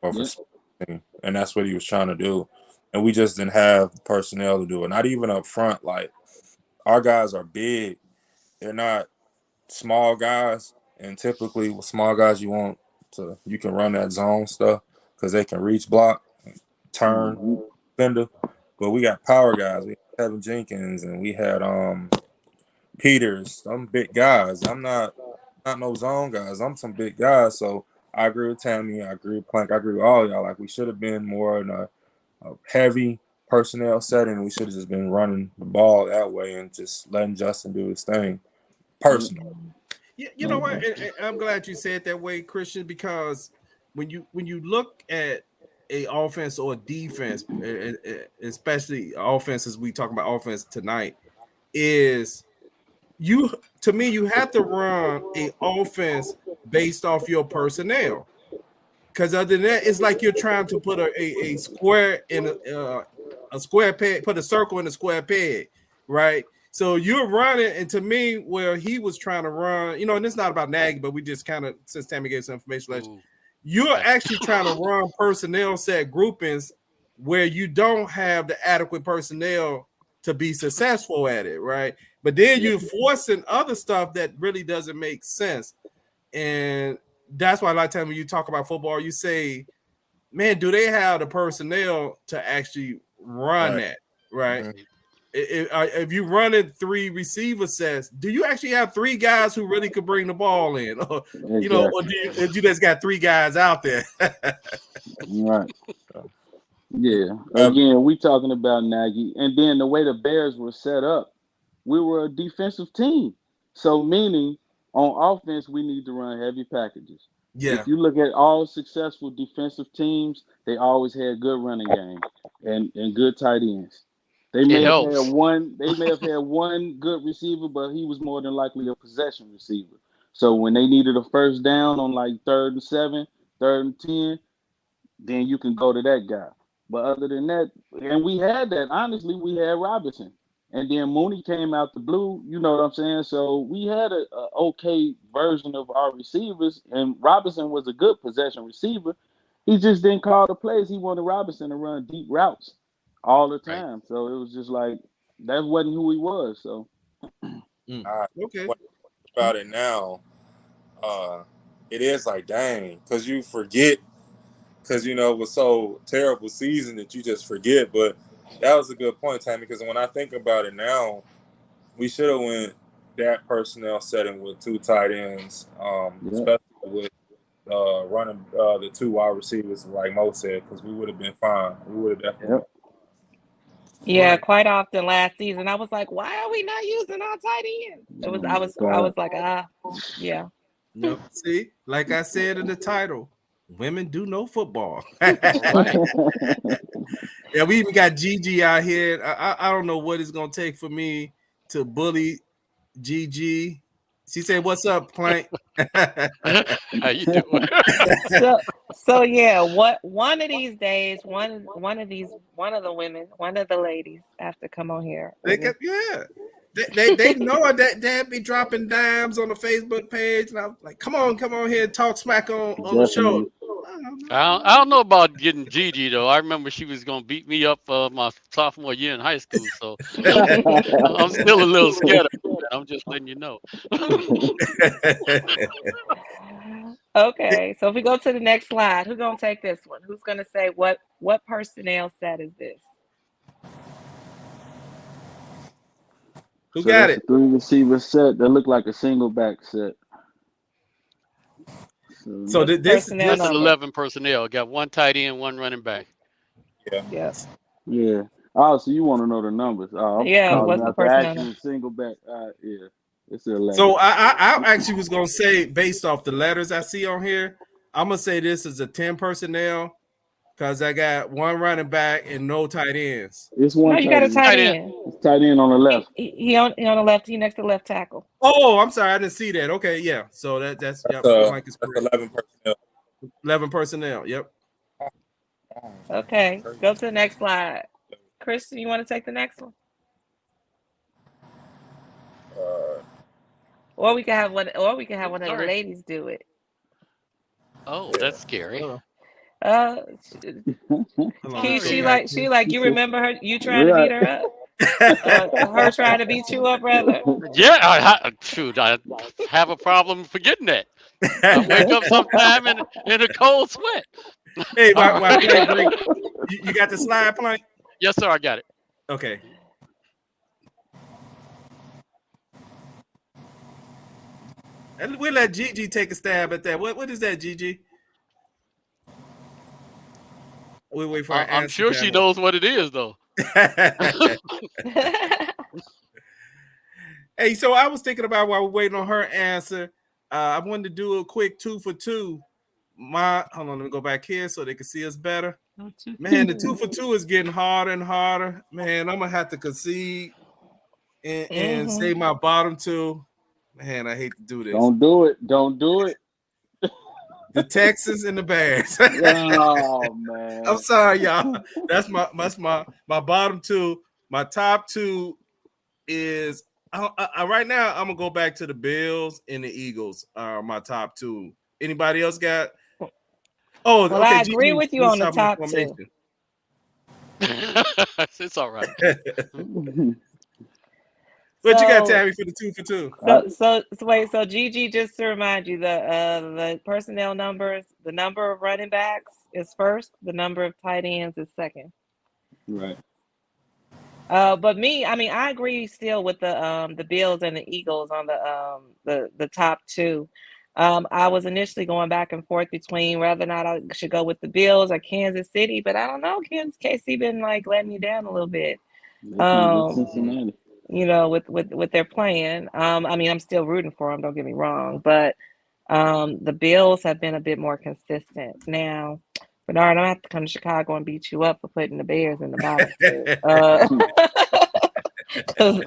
team, and that's what he was trying to do. And we just didn't have personnel to do it. Not even up front. Like our guys are big; they're not small guys. And typically, with small guys, you can run that zone stuff because they can reach block, turn, fender. But we got power guys. We had Kevin Jenkins and we had Peters. Some big guys. I'm not no zone guys. I'm some big guys. So I agree with Tammy. I agree with Plank. I agree with all of y'all. Like, we should have been more in a heavy personnel setting. We should have just been running the ball that way and just letting Justin do his thing. Personally. Yeah, you know what? And I'm glad you said that way, Christian, because when you look at a offense or a defense, especially offenses, we talk about offense tonight, is you to me you have to run a offense based off your personnel. Because other than that, it's like you're trying to put a square in a square peg, put a circle in a square peg, right? So you're running, and to me, where he was trying to run, and it's not about Nagy, but we just kind of, since Tammy gave some information, you're actually trying to run personnel set groupings where you don't have the adequate personnel to be successful at it, right? But then you're forcing other stuff that really doesn't make sense. And that's why a lot of times when you talk about football, you say, man, do they have the personnel to actually run that, right? Mm-hmm. If you running 3 receiver sets, do you actually have 3 guys who really could bring the ball in? Or, or do you just got 3 guys out there? Right. Yeah. Again, we talking about Nagy. And then the way the Bears were set up, we were a defensive team. So meaning on offense, we need to run heavy packages. Yeah. If you look at all successful defensive teams, they always had good running game and good tight ends. They may have had one good receiver, but he was more than likely a possession receiver. So when they needed a first down on like 3rd and 7, 3rd and 10, then you can go to that guy. But other than that, and we had that, honestly, we had Robinson. And then Mooney came out the blue, you know what I'm saying? So we had a okay version of our receivers, and Robinson was a good possession receiver. He just didn't call the plays. He wanted Robinson to run deep routes all the time. Right. So it was just like, that wasn't who he was. So okay. About it now, it is like, dang, because you forget, because it was so terrible season that you just forget. But that was a good point, Tammy, because when I think about it now, we should have went that personnel setting with 2 tight ends, especially with running the 2 wide receivers, like Mo said, because we would have been fine. We would have definitely. Yeah, quite often last season, I was like, "Why are we not using our tight ends?" I was like, yeah. No, see, like I said in the title, women do know football. Right. Yeah, we even got Gigi out here. I don't know what it's gonna take for me to bully Gigi. She said, "What's up, Plank?" How you doing? So yeah, one of these days, one of the women, one of the ladies have to come on here. They know that they'd be dropping dimes on the Facebook page, and I was like, come on here, talk smack on the show. I don't know about getting Gigi though. I remember she was gonna beat me up my sophomore year in high school, so I'm still a little scared of that. I'm just letting you know. Okay, so if we go to the next slide, who's gonna take this one? Who's gonna say what personnel set is this? Who got it? 3 receiver set that look like a single back set. So this is 11 personnel. Got 1 tight end, 1 running back. Yeah. Oh, so you want to know the numbers? What's the personnel? Single back. Yeah, it's 11. So I actually was gonna say, based off the letters I see on here, I'm gonna say this is a 10 personnel because I got 1 running back and no tight ends. It's 1. No, you got a tight end. It's tight end on the left. He on the left. He next to left tackle. Oh, I'm sorry, I didn't see that. Okay, yeah. So that's 11 personnel. 11 personnel. Yep. Okay, go to the next slide. Chris, you want to take the next one? Or we can have one. Or we can have one of the ladies do it. Oh, that's scary. She like you remember her? You trying to beat her up? Her trying to beat you up, brother? Yeah, I have a problem forgetting that. I wake up sometime in a cold sweat. Hey, you got the slide, Plank? Yes, sir. I got it. Okay. And we'll let Gigi take a stab at that. What is that, Gigi? We wait for her I'm answer. sure she knows what it is, though. Hey, so I was thinking about while we're waiting on her answer. I wanted to do a quick 2 for 2. Hold on, let me go back here so they can see us better. Man, the 2 for 2 is getting harder and harder. Man, I'm gonna have to concede and say my bottom 2. Man, I hate to do this. Don't do it. Don't do it. The Texans and the Bears. Oh man. I'm sorry, y'all. That's my bottom 2. My top 2 is right now. I'm gonna go back to the Bills and the Eagles are my top 2. Anybody else got? Oh, well, okay. I agree with you on the top 2. It's all right. What you got, Tammy, for the 2 for 2? So wait. So Gigi, just to remind you, the personnel numbers, the number of running backs is first. The number of tight ends is second. Right. But me, I mean, I agree still with the Bills and the Eagles on the top 2. I was initially going back and forth between whether or not I should go with the Bills or Kansas City, but I don't know. KC been like letting me down a little bit. Cincinnati. With their plan. I mean, I'm still rooting for them. Don't get me wrong, but the Bills have been a bit more consistent. Now, Bernard, I'm gonna have to come to Chicago and beat you up for putting the Bears in the bottom 2.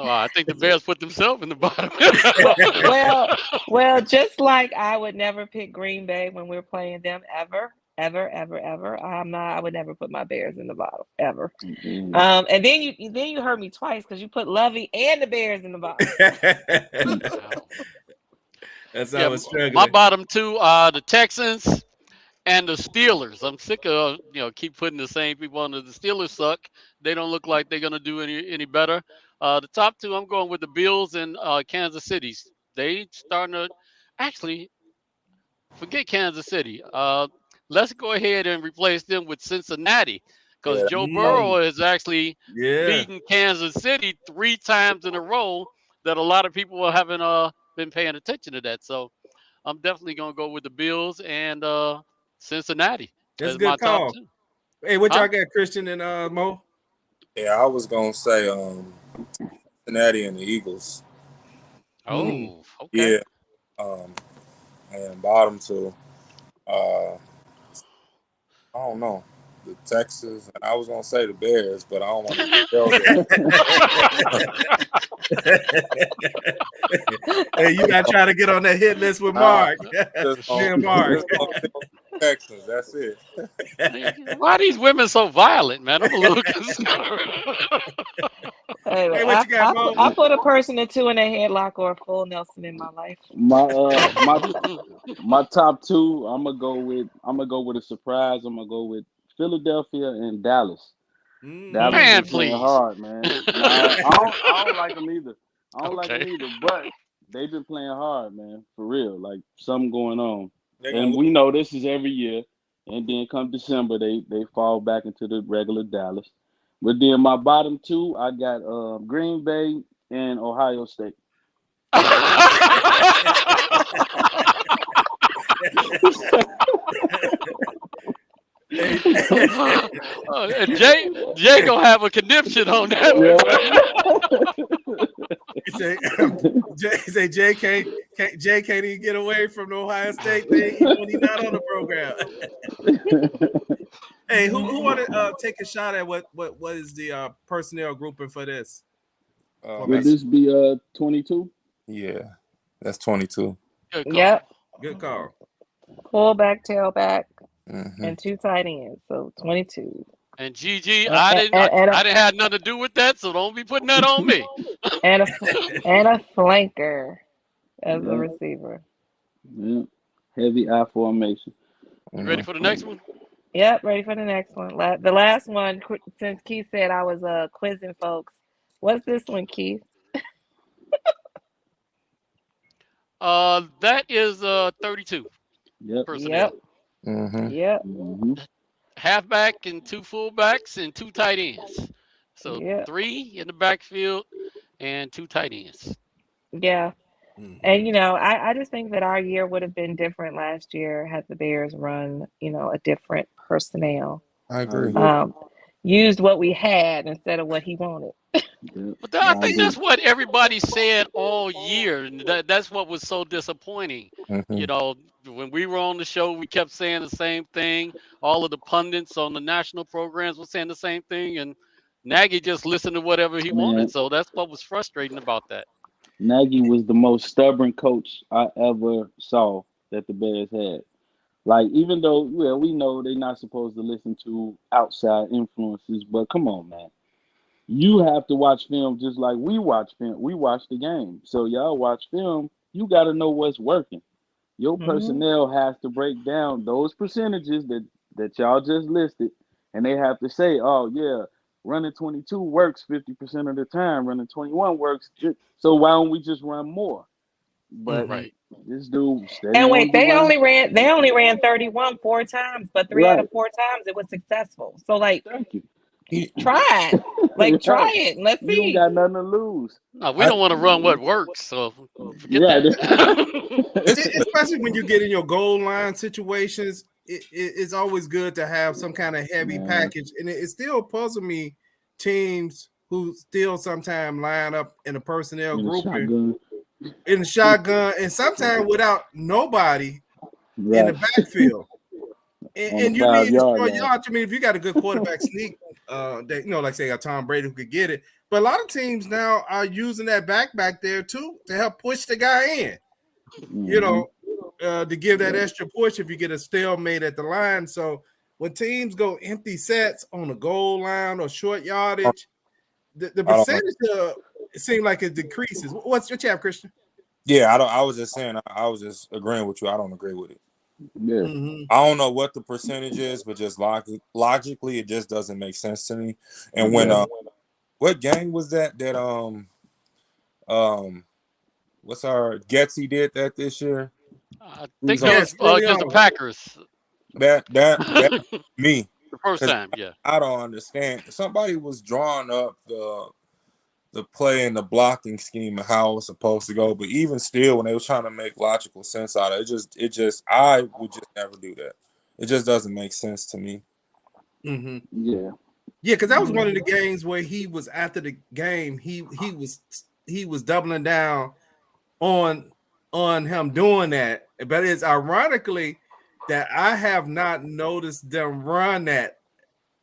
I think the Bears put themselves in the bottom. well, just like I would never pick Green Bay when we're playing them ever. I would never put my Bears in the bottom ever. And then you heard me twice because you put Lovey and the Bears in the bottom. That's how I was struggling. My bottom 2 are the Texans and the Steelers. I'm sick of keep putting the same people on. The Steelers suck. They don't look like they're gonna do any better. The top 2, I'm going with the Bills and Kansas City. They starting to actually forget Kansas City. Let's go ahead and replace them with Cincinnati because Joe Burrow has actually beaten Kansas City 3 times in a row. That a lot of people haven't been paying attention to that. So I'm definitely gonna go with the Bills and Cincinnati. That's a good call. Top 2. Hey, what y'all got, Christian and Mo? Yeah, I was gonna say Cincinnati and the Eagles. Oh, okay. Yeah. And bottom 2. I don't know. The Texans. I was gonna say the Bears, but I don't want to go there. Hey, you gotta try to get on that hit list with Mark. Mark. Texans. That's it. Why are these women so violent, man? I'm a little concerned. Hey, what you got, Mo? I put a person or 2 in a headlock or a full Nelson in my life. My top 2, I'm gonna go with a surprise. I'm gonna go with Philadelphia and Dallas. Dallas man, is playing hard, man. I don't like them either. But they've been playing hard, man, for real. Like something going on. And we know this is every year. And then come December, they fall back into the regular Dallas. But then my bottom 2, I got Green Bay and Ohio State. Jay gonna have a conniption on that. Jay can't even get away from the Ohio State thing even when he's not on the program. Hey, who want to take a shot at what is the personnel grouping for this? Would this be 22? Yeah, that's 22. Good call. Yep. Good call. Fullback, tailback, and 2 tight ends, so 22. And Gigi, I didn't have nothing to do with that, so don't be putting that on me. and a flanker as a receiver. Yeah. Heavy I formation. You ready for the next one? Yep, ready for the next one. The last one, since Keith said I was quizzing folks. What's this one, Keith? That is 32. Yep. Personnel. Yep. Halfback and 2 fullbacks and 2 tight ends. So 3 in the backfield and 2 tight ends. Yeah. And I just think that our year would have been different last year had the Bears run, a different personnel. I agree. Used what we had instead of what he wanted. But I think that's what everybody said all year, and that's what was so disappointing. You know, when we were on the show, we kept saying the same thing. All of the pundits on the national programs were saying the same thing, and Nagy just listened to whatever he wanted. So that's what was frustrating about that. Nagy was the most stubborn coach I ever saw that the Bears had. Like, even though, we know they're not supposed to listen to outside influences, but come on, man. You have to watch film just like we watch film. We watch the game. So y'all watch film, you got to know what's working. Your personnel has to break down those percentages that y'all just listed, and they have to say, oh, yeah, running 22 works 50% of the time. Running 21 works. So why don't we just run more? But this dude steady. And wait, they only ran 31 4 times, but 3 out of 4 times it was successful. So like, thank you. Try it. Like try it. And let's see. You don't got nothing to lose. No, we don't want to run what works, so forget that. Especially when you get in your goal line situations, it's always good to have some kind of heavy package. And it still puzzles me, teams who still sometimes line up in a personnel grouping in the shotgun, and sometimes without nobody in the backfield. And you need to score yards. I mean, if you got a good quarterback sneak, that, like say a Tom Brady who could get it. But a lot of teams now are using that back there too to help push the guy in. To give that extra push if you get a stalemate at the line. So when teams go empty sets on the goal line or short yardage, the percentage it seems like it decreases. What's your chat, Christian? Yeah, I was just saying. I was just agreeing with you. I don't agree with it. Yeah. I don't know what the percentage is, but just logically, it just doesn't make sense to me. And when what game was that what's our Getsy did that this year? I think that was against the Packers. That me the first time, yeah. I don't understand. Somebody was drawing up the play and the blocking scheme and how it was supposed to go, but even still, when they were trying to make logical sense out of it, I would just never do that. It just doesn't make sense to me. Yeah, because that was one of the games where he was after the game. He was doubling down on him doing that. But it's ironically that I have not noticed them run that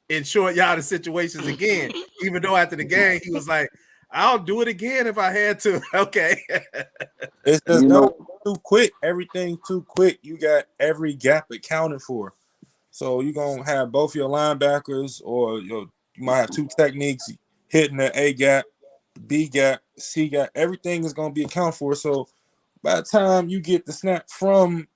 in short yardage situations again. Even though after the game he was like, I'll do it again if I had to. Okay. It's just too quick. Everything too quick. You got every gap accounted for. So you're going to have both your linebackers, or you might have two techniques hitting the A gap, B gap, C gap. Everything is going to be accounted for. So by the time you get the snap from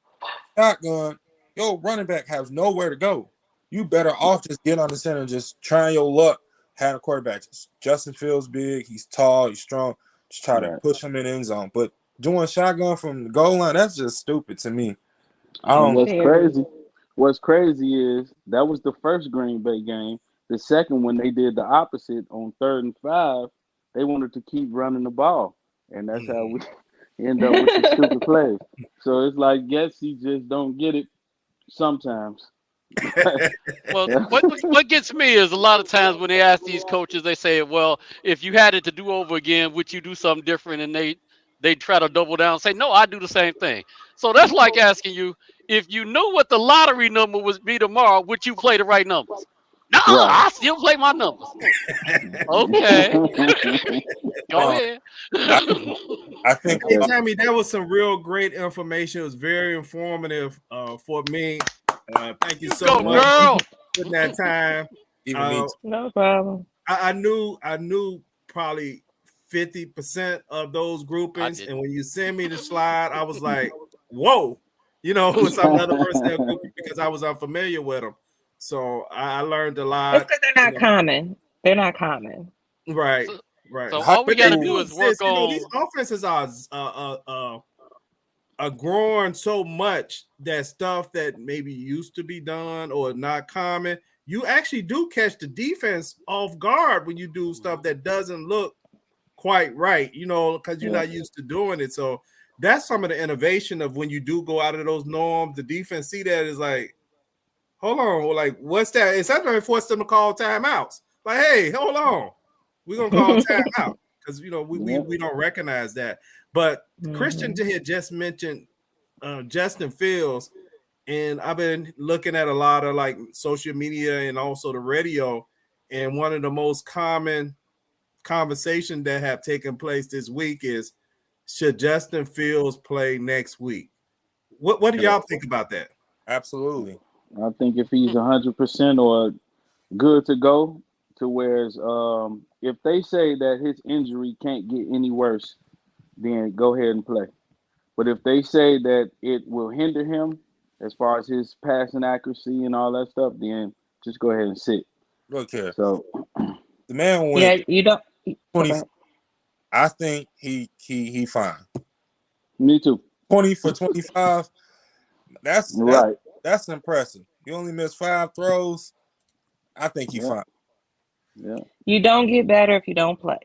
shotgun, your running back has nowhere to go. You better off just get on the center and just trying your luck. Had a quarterback. Justin Fields big. He's tall. He's strong. Just try to push him in the end zone. But doing shotgun from the goal line, that's just stupid to me. What's crazy is that was the first Green Bay game. The second one, they did the opposite on 3rd and 5. They wanted to keep running the ball, and that's how we end up with the stupid play. So it's like, he just don't get it sometimes. Well, what gets me is a lot of times when they ask these coaches, they say, well, if you had it to do over again, would you do something different? And they try to double down and say, no, I do the same thing. So that's like asking you, if you know what the lottery number would be tomorrow, would you play the right numbers? No, I still play my numbers. Okay. Go ahead. I think Tammy, that was some real great information. It was very informative for me. Thank you so much girl. for that time. No problem. I knew probably 50% of those groupings, and when you send me the slide, I was like, "Whoa!" With some other personnel grouping because I was unfamiliar with them. So I learned a lot. It's because they're not common. They're not common. Right. So all we got to do is work on. These offenses are growing so much that stuff that maybe used to be done or not common, you actually do catch the defense off guard when you do stuff that doesn't look quite right, because you're not used to doing it. So that's some of the innovation of when you do go out of those norms. The defense see that is like, hold on, like what's that? And sometimes force them to call timeouts. Like, hey, hold on, we're gonna call timeout because we don't recognize that. But Christian here just mentioned Justin Fields, and I've been looking at a lot of like social media and also the radio, and one of the most common conversations that have taken place this week is, should Justin Fields play next week? What do y'all think about that? Absolutely. I think if he's 100% or good to go, to whereas if they say that his injury can't get any worse, then go ahead and play. But if they say that it will hinder him as far as his passing accuracy and all that stuff, then just go ahead and sit. Look here. So the man went. Yeah, you don't. 20. I think he fine. Me too. 20 for 25. That's right. That's impressive. You only missed 5 throws. I think he fine. Yeah. You don't get better if you don't play.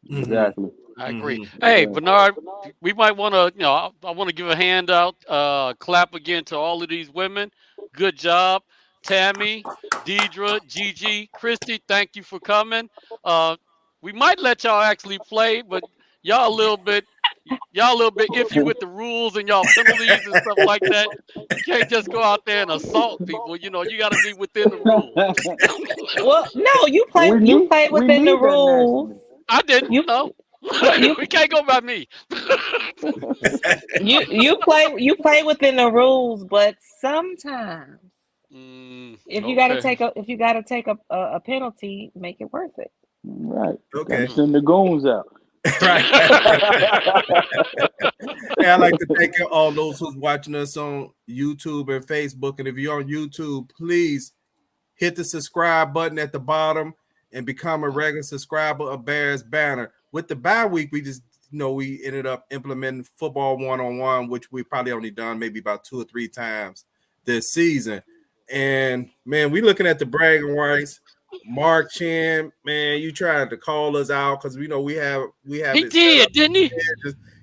Exactly. I agree. Hey, Bernard, we might want to, I want to give a handout, clap again to all of these women. Good job. Tammy, Deidre, Gigi, Christy, thank you for coming. We might let y'all actually play, but y'all a little bit iffy with the rules and y'all penalties and stuff like that. You can't just go out there and assault people. You got to be within the rules. Well, no, you play within the rules. I didn't. We can't go by me. you play within the rules, but sometimes if you gotta take a penalty, make it worth it. Right. Okay. Send the goons out. Right. I'd like to thank all those who's watching us on YouTube and Facebook. And if you're on YouTube, please hit the subscribe button at the bottom and become a regular subscriber of Bears Banter. With the bye week, we just we ended up implementing football 1-on-1, which we probably only done maybe about 2 or 3 times this season. And man, we looking at the bragging rights. Mark Chin, man, you tried to call us out because we have he did, didn't he?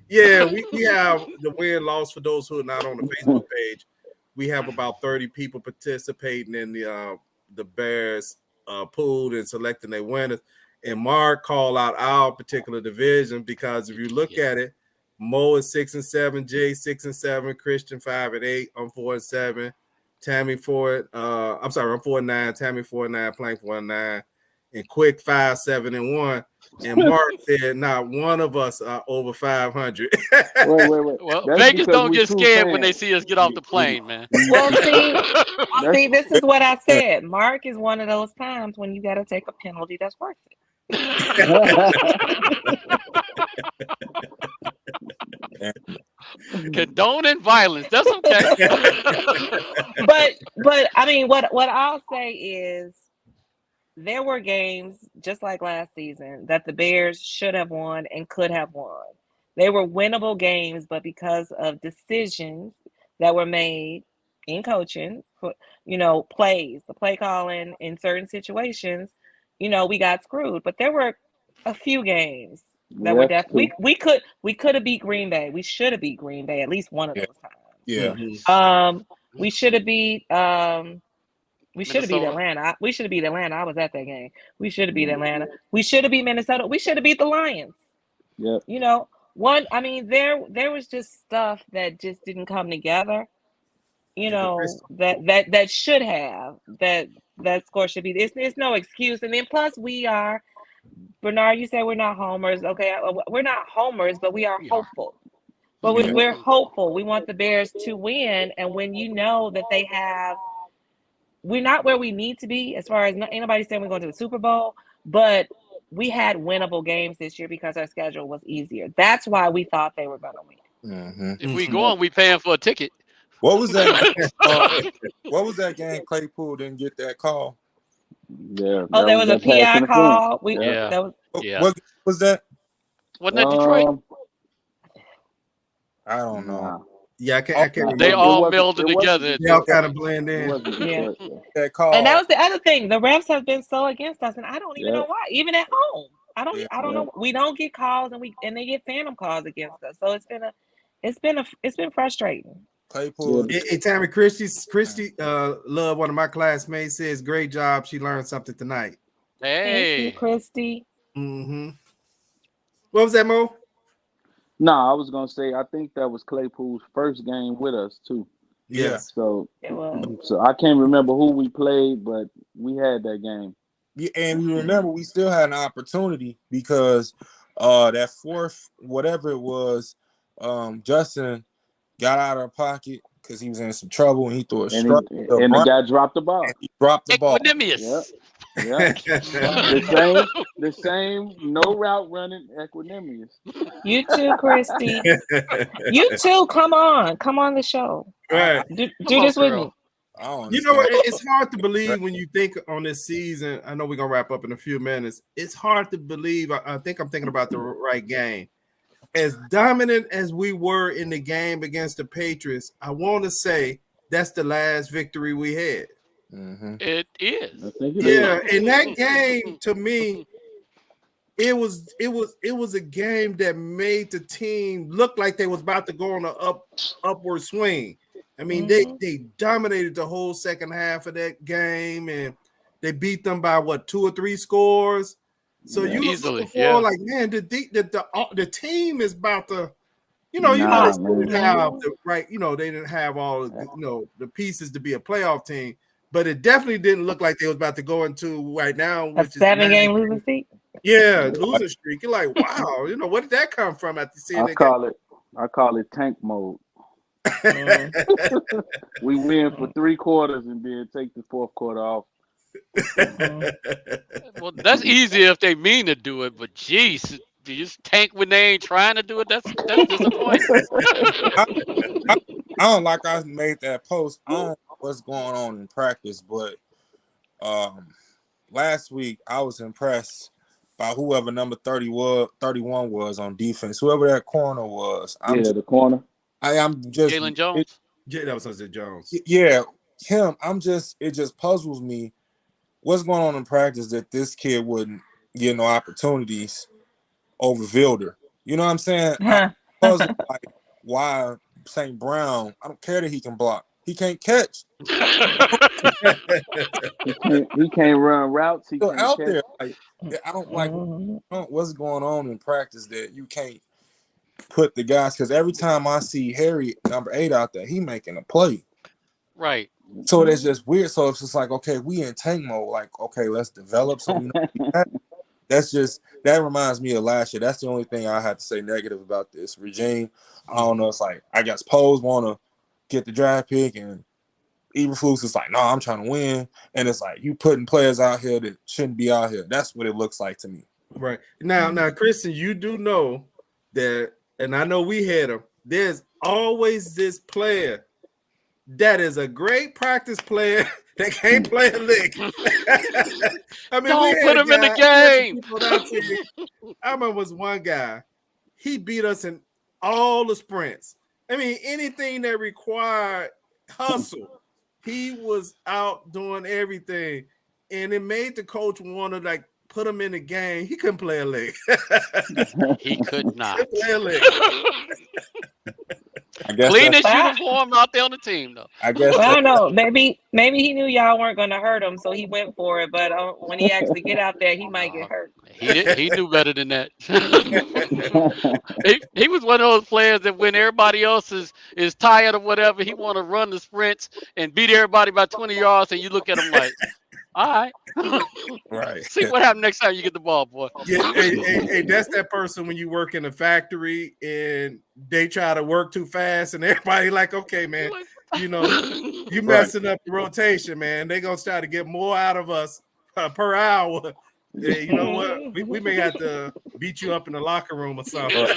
Yeah, we have the win-loss for those who are not on the Facebook page. We have about 30 people participating in the Bears pool and selecting their winners. And Mark called out our particular division because if you look at it, Mo is 6-7, Jay 6-7, Christian 5-8, I'm 4-7, Tammy I'm 4-9, Tammy 4-9, Plank 4-9, and Quick 5-7-1. And Mark said not one of us are over 500. Wait. Well, Vegas don't get scared when they see us get off the plane, man. Well, see, this is what I said. Mark is one of those times when you got to take a penalty that's worth it. Condoning violence. That's okay. but I mean, what I'll say is there were games just like last season that the Bears should have won and could have won. They were winnable games, but because of decisions that were made in coaching, plays, the play calling in certain situations, we got screwed. But there were a few games that were definitely we could have beat Green Bay. We should have beat Green Bay at least one of those times. Yeah. We should have beat Atlanta. We should have beat Atlanta. I was at that game. We should have beat Atlanta. We should have beat Minnesota. We should have beat the Lions. Yeah. There was just stuff that just didn't come together. That should have that score should be. It's no excuse. And then plus we are, Bernard, you said we're not homers. Okay, we're not homers, but we are hopeful. But we're hopeful. We want the Bears to win, and when you know that they have. We're not where we need to be as far as anybody saying we're going to the Super Bowl, but we had winnable games this year because our schedule was easier. That's why we thought they were going to win. Mm-hmm. If we going, we paying for a ticket. What was that? What was that game? Claypool didn't get that call. Yeah. Oh, there was a PI call. What was that? Wasn't that Detroit? I don't know. Yeah, I can't. They all melded together. They all kind of blend in. Yeah. That call. And that was the other thing. The refs have been so against us, and I don't even know why. Even at home, I don't know. We don't get calls, and they get phantom calls against us. So it's been frustrating. Claypool. Hey, Tammy Christie, love one of my classmates says, great job. She learned something tonight. Thank you, Hey, Christy. Mm-hmm. What was that, Mo? No, I was gonna say I think that was Claypool's first game with us too. Yes. So It was. so I can't remember who we played, but we had that game. Yeah, and you remember we still had an opportunity because that fourth, whatever it was, Justin got out of our pocket because he was in some trouble and he threw a strike to And the Brian guy dropped the and ball. he dropped the ball. Yep. Equanimous. Yep. The same no route running Equanimous. You too, Christy. You too. Come on the show. Right. Do Come on, this with girl. me. I don't You know what? understand. It's hard to believe when you think on this season. I know we're gonna wrap up in a few minutes. It's hard to believe. I think I'm thinking about the right game. As dominant as we were in the game against the Patriots, I want to say that's the last victory we had. Mm-hmm. It is. I think it Yeah, is. in that game, to me, it was a game that made the team look like they was about to go on an upward swing. I mean, they dominated the whole second half of that game, and they beat them by what, 2 or 3 scores. So Yeah. you was Easily, looking for yeah. like, man, the team is about to, they Nah, still man. didn't have the right, they didn't have all the pieces to be a playoff team, but it definitely didn't look like they was about to go into right now, A which is 7-game losing streak. yeah, losing streak. You're like, wow, where did that come from after seeing I that call it tank mode. game? We win for 3 quarters and then take the fourth quarter off. Well, that's easy if they mean to do it, but geez, you just tank when they ain't trying to do it. That's disappointing. I don't like I made that post. I don't know what's going on in practice, but last week I was impressed by whoever number 31 was on defense. Whoever that corner was. The corner. I'm just Jalen Jones. Yeah, that was Jose Jones. Yeah, him. It just puzzles me what's going on in practice that this kid wouldn't get no opportunities over Vilder. You know what I'm saying? I'm puzzled like why St. Brown, I don't care that he can block. He can't catch. He can't run routes. He Still can't out catch. there. Like I don't like what's going on in practice that you can't put the guys, because every time I see Harry number 8 out there, he making a play. Right. So that's just weird. So it's just like, okay, we in tank mode. Like, okay, let's develop. So we know that reminds me of last year. That's the only thing I had to say negative about this regime. I don't know. It's like, I guess Poes want to get the draft pick, and Eberflus is like, no, I'm trying to win. And it's like, you putting players out here that shouldn't be out here. That's what it looks like to me. Right. Now, Kristen, you do know that, and I know we had him, there's always this player that is a great practice player that can't play a lick. I mean, Don't put him in the game. I remember was one guy, he beat us in all the sprints. I mean, anything that required hustle, he was out doing everything. And it made the coach want to like put him in the game. He couldn't play a lick. He could not. Play a lick. I guess Cleanest uniform out there on the team, though. I guess I don't know. Maybe he knew y'all weren't going to hurt him, so he went for it. But when he actually get out there, he might get hurt. He knew better than that. he was one of those players that when everybody else is tired or whatever, he want to run the sprints and beat everybody by 20 yards, and you look at him like, all right. right. See what happens next time you get the ball, boy. Yeah, hey, that's that person when you work in a factory and they try to work too fast and everybody like, okay, man, you messing up the rotation, man. They gonna try to get more out of us per hour. Yeah, you know what? We may have to beat you up in the locker room or something.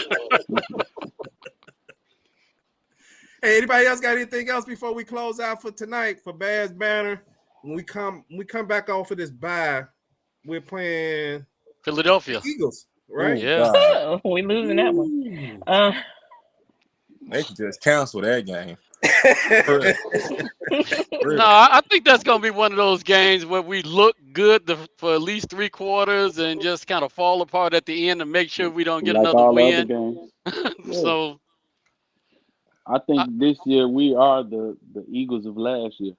Hey, anybody else got anything else before we close out for tonight for Bears Banter? When we come back off of this bye, we're playing Philadelphia Eagles, right? Yeah. We losing that one. They can just cancel that game. No, I think that's going to be one of those games where we look good for at least 3 quarters and just kind of fall apart at the end to make sure we don't get like another all win. Other games. So I think this year we are the Eagles of last year.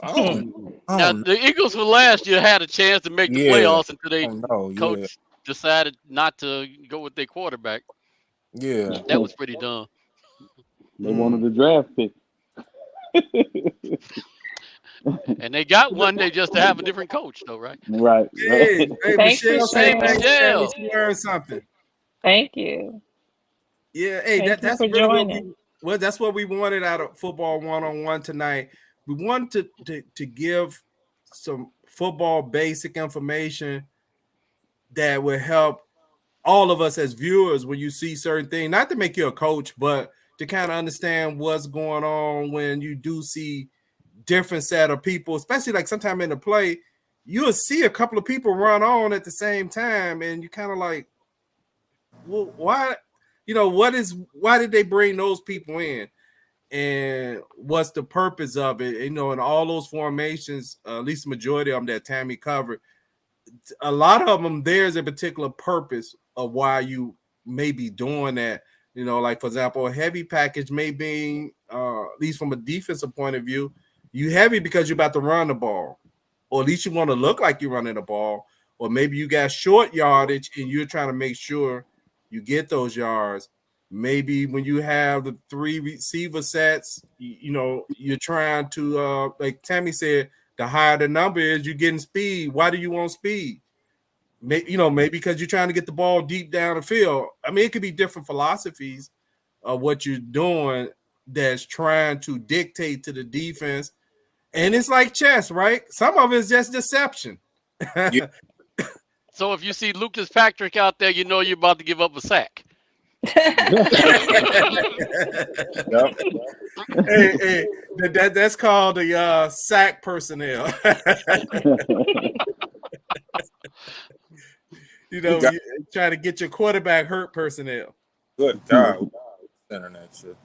I don't Now know. the Eagles from last year had a chance to make the Yeah. playoffs until I they don't know. Yeah. coach decided not to go with their quarterback. Yeah. That was pretty dumb. They wanted a draft pick. And they got one. They just to have a different coach, though, right? Right. Hey, Thanks, Michelle say Hey, Michelle. thanks, Tammy. Michelle. She learned something. Thank you. Yeah, hey, Thank you that's for really joining. that's what we wanted out of football one-on-one tonight. We wanted to give some football basic information that will help all of us as viewers when you see certain things, not to make you a coach, but to kind of understand what's going on when you do see different set of people, especially like sometime in the play, you'll see a couple of people run on at the same time, and you kind of like, well, why? Why did they bring those people in? And what's the purpose of it? And all those formations, at least the majority of them that Tammy covered, a lot of them, there's a particular purpose of why you may be doing that. Like for example, a heavy package may be, at least from a defensive point of view, you heavy because you're about to run the ball, or at least you want to look like you're running the ball, or maybe you got short yardage and you're trying to make sure you get those yards. Maybe when you have the 3 receiver sets, you're trying to, like Tammy said, the higher the number is, you're getting speed. Why do you want speed? Maybe because you're trying to get the ball deep down the field. I mean, it could be different philosophies of what you're doing that's trying to dictate to the defense. And it's like chess, right? Some of it's just deception. Yeah. So if you see Lucas Patrick out there, you know you're about to give up a sack. Yep. Hey, that's called the sack personnel. You try to get your quarterback hurt personnel. Good God. Center next year.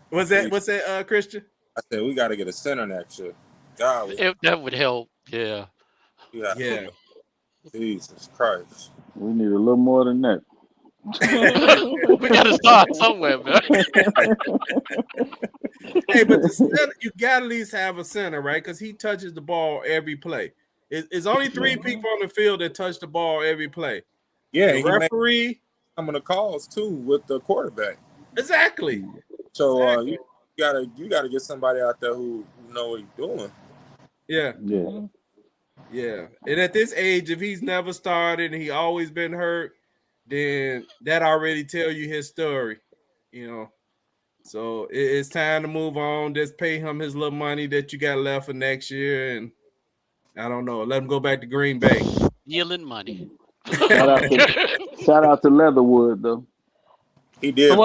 What's that, Christian? I said we got to get a center next year. God. That would help. Yeah. Yeah. Jesus Christ. We need a little more than that. We got to start somewhere, man. Hey, but the center, you got to at least have a center, right? Because he touches the ball every play. It's only 3 people on the field that touch the ball every play. Yeah, the referee. Some of the calls too with the quarterback. Exactly. So you gotta get somebody out there who know what he's doing. Yeah. And at this age, if he's never started and he always been hurt, then that already tell you his story. So it's time to move on. Just pay him his little money that you got left for next year, and I don't know, let him go back to Green Bay. Yielding money. Shout out to Leatherwood though. He did.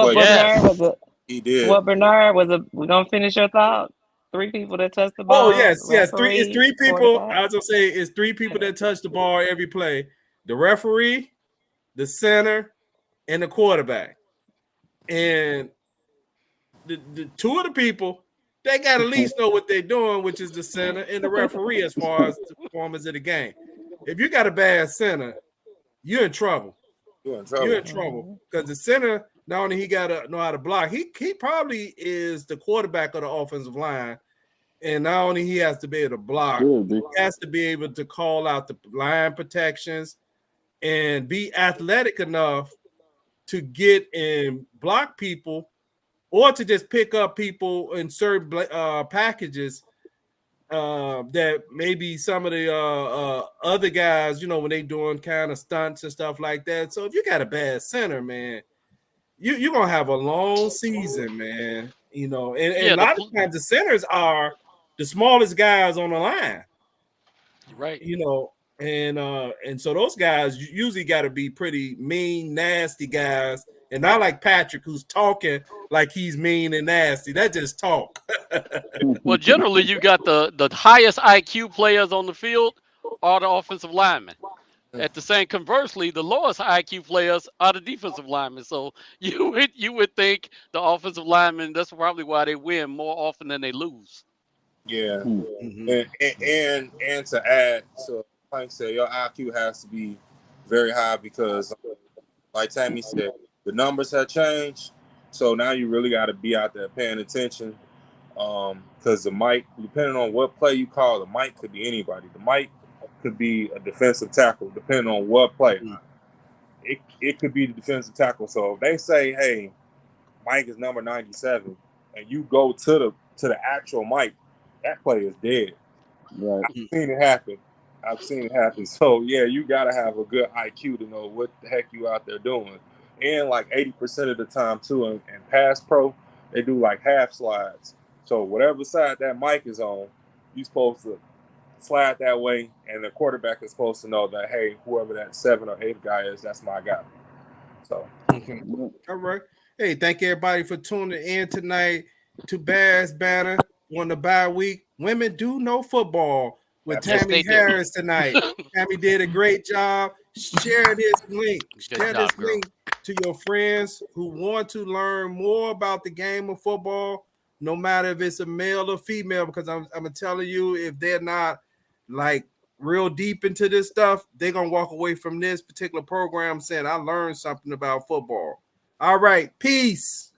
He did. What Bernard was we're gonna finish your thought. 3 people that touch the ball. Oh yes. It's 3 people. I was gonna say it's 3 people that touch the ball every play: the referee, the center, and the quarterback. And the 2 of the people, they got to at least know what they're doing, which is the center and the referee as far as the performance of the game. If you got a bad center, you're in trouble. You're in trouble because the center, not only he got to know how to block, he probably is the quarterback of the offensive line. And not only he has to be able to block, he has to be able to call out the line protections and be athletic enough to get and block people, or to just pick up people in certain packages that maybe some of the other guys, when they doing kind of stunts and stuff like that. So if you got a bad center, man, you're going to have a long season, man. And a lot of times the centers are the smallest guys on the line. Right. And so those guys usually got to be pretty mean, nasty guys, and not like Patrick, who's talking like he's mean and nasty. That just talk. Well, generally, you got the highest IQ players on the field are the offensive linemen. At the same, conversely, the lowest IQ players are the defensive linemen. So you would think the offensive linemen, that's probably why they win more often than they lose. Yeah, and to add to Plank said, your IQ has to be very high because, like Tammy said, the numbers have changed. So now you really got to be out there paying attention, because the mic, depending on what play you call, the mic could be anybody. The mic could be a defensive tackle, depending on what play. It could be the defensive tackle. So if they say, "Hey, Mike is number 97," and you go to the actual mic, that play is dead. Right. I've seen it happen. So yeah, you gotta have a good IQ to know what the heck you out there doing. And like 80% of the time too, in pass pro, they do like half slides. So whatever side that mic is on, you're supposed to slide that way, and the quarterback is supposed to know that, hey, whoever that 7 or 8 guy is, that's my guy. So all right. Hey, thank everybody for tuning in tonight to Banter on the bye week. Women do know football with Yes, Tammy they do. Harris tonight. Tammy did a great job. Share this link. Good Share job, this girl. link to your friends who want to learn more about the game of football, no matter if it's a male or female, because I'm telling you, if they're not like real deep into this stuff, they're gonna walk away from this particular program saying, I learned something about football. All right, peace.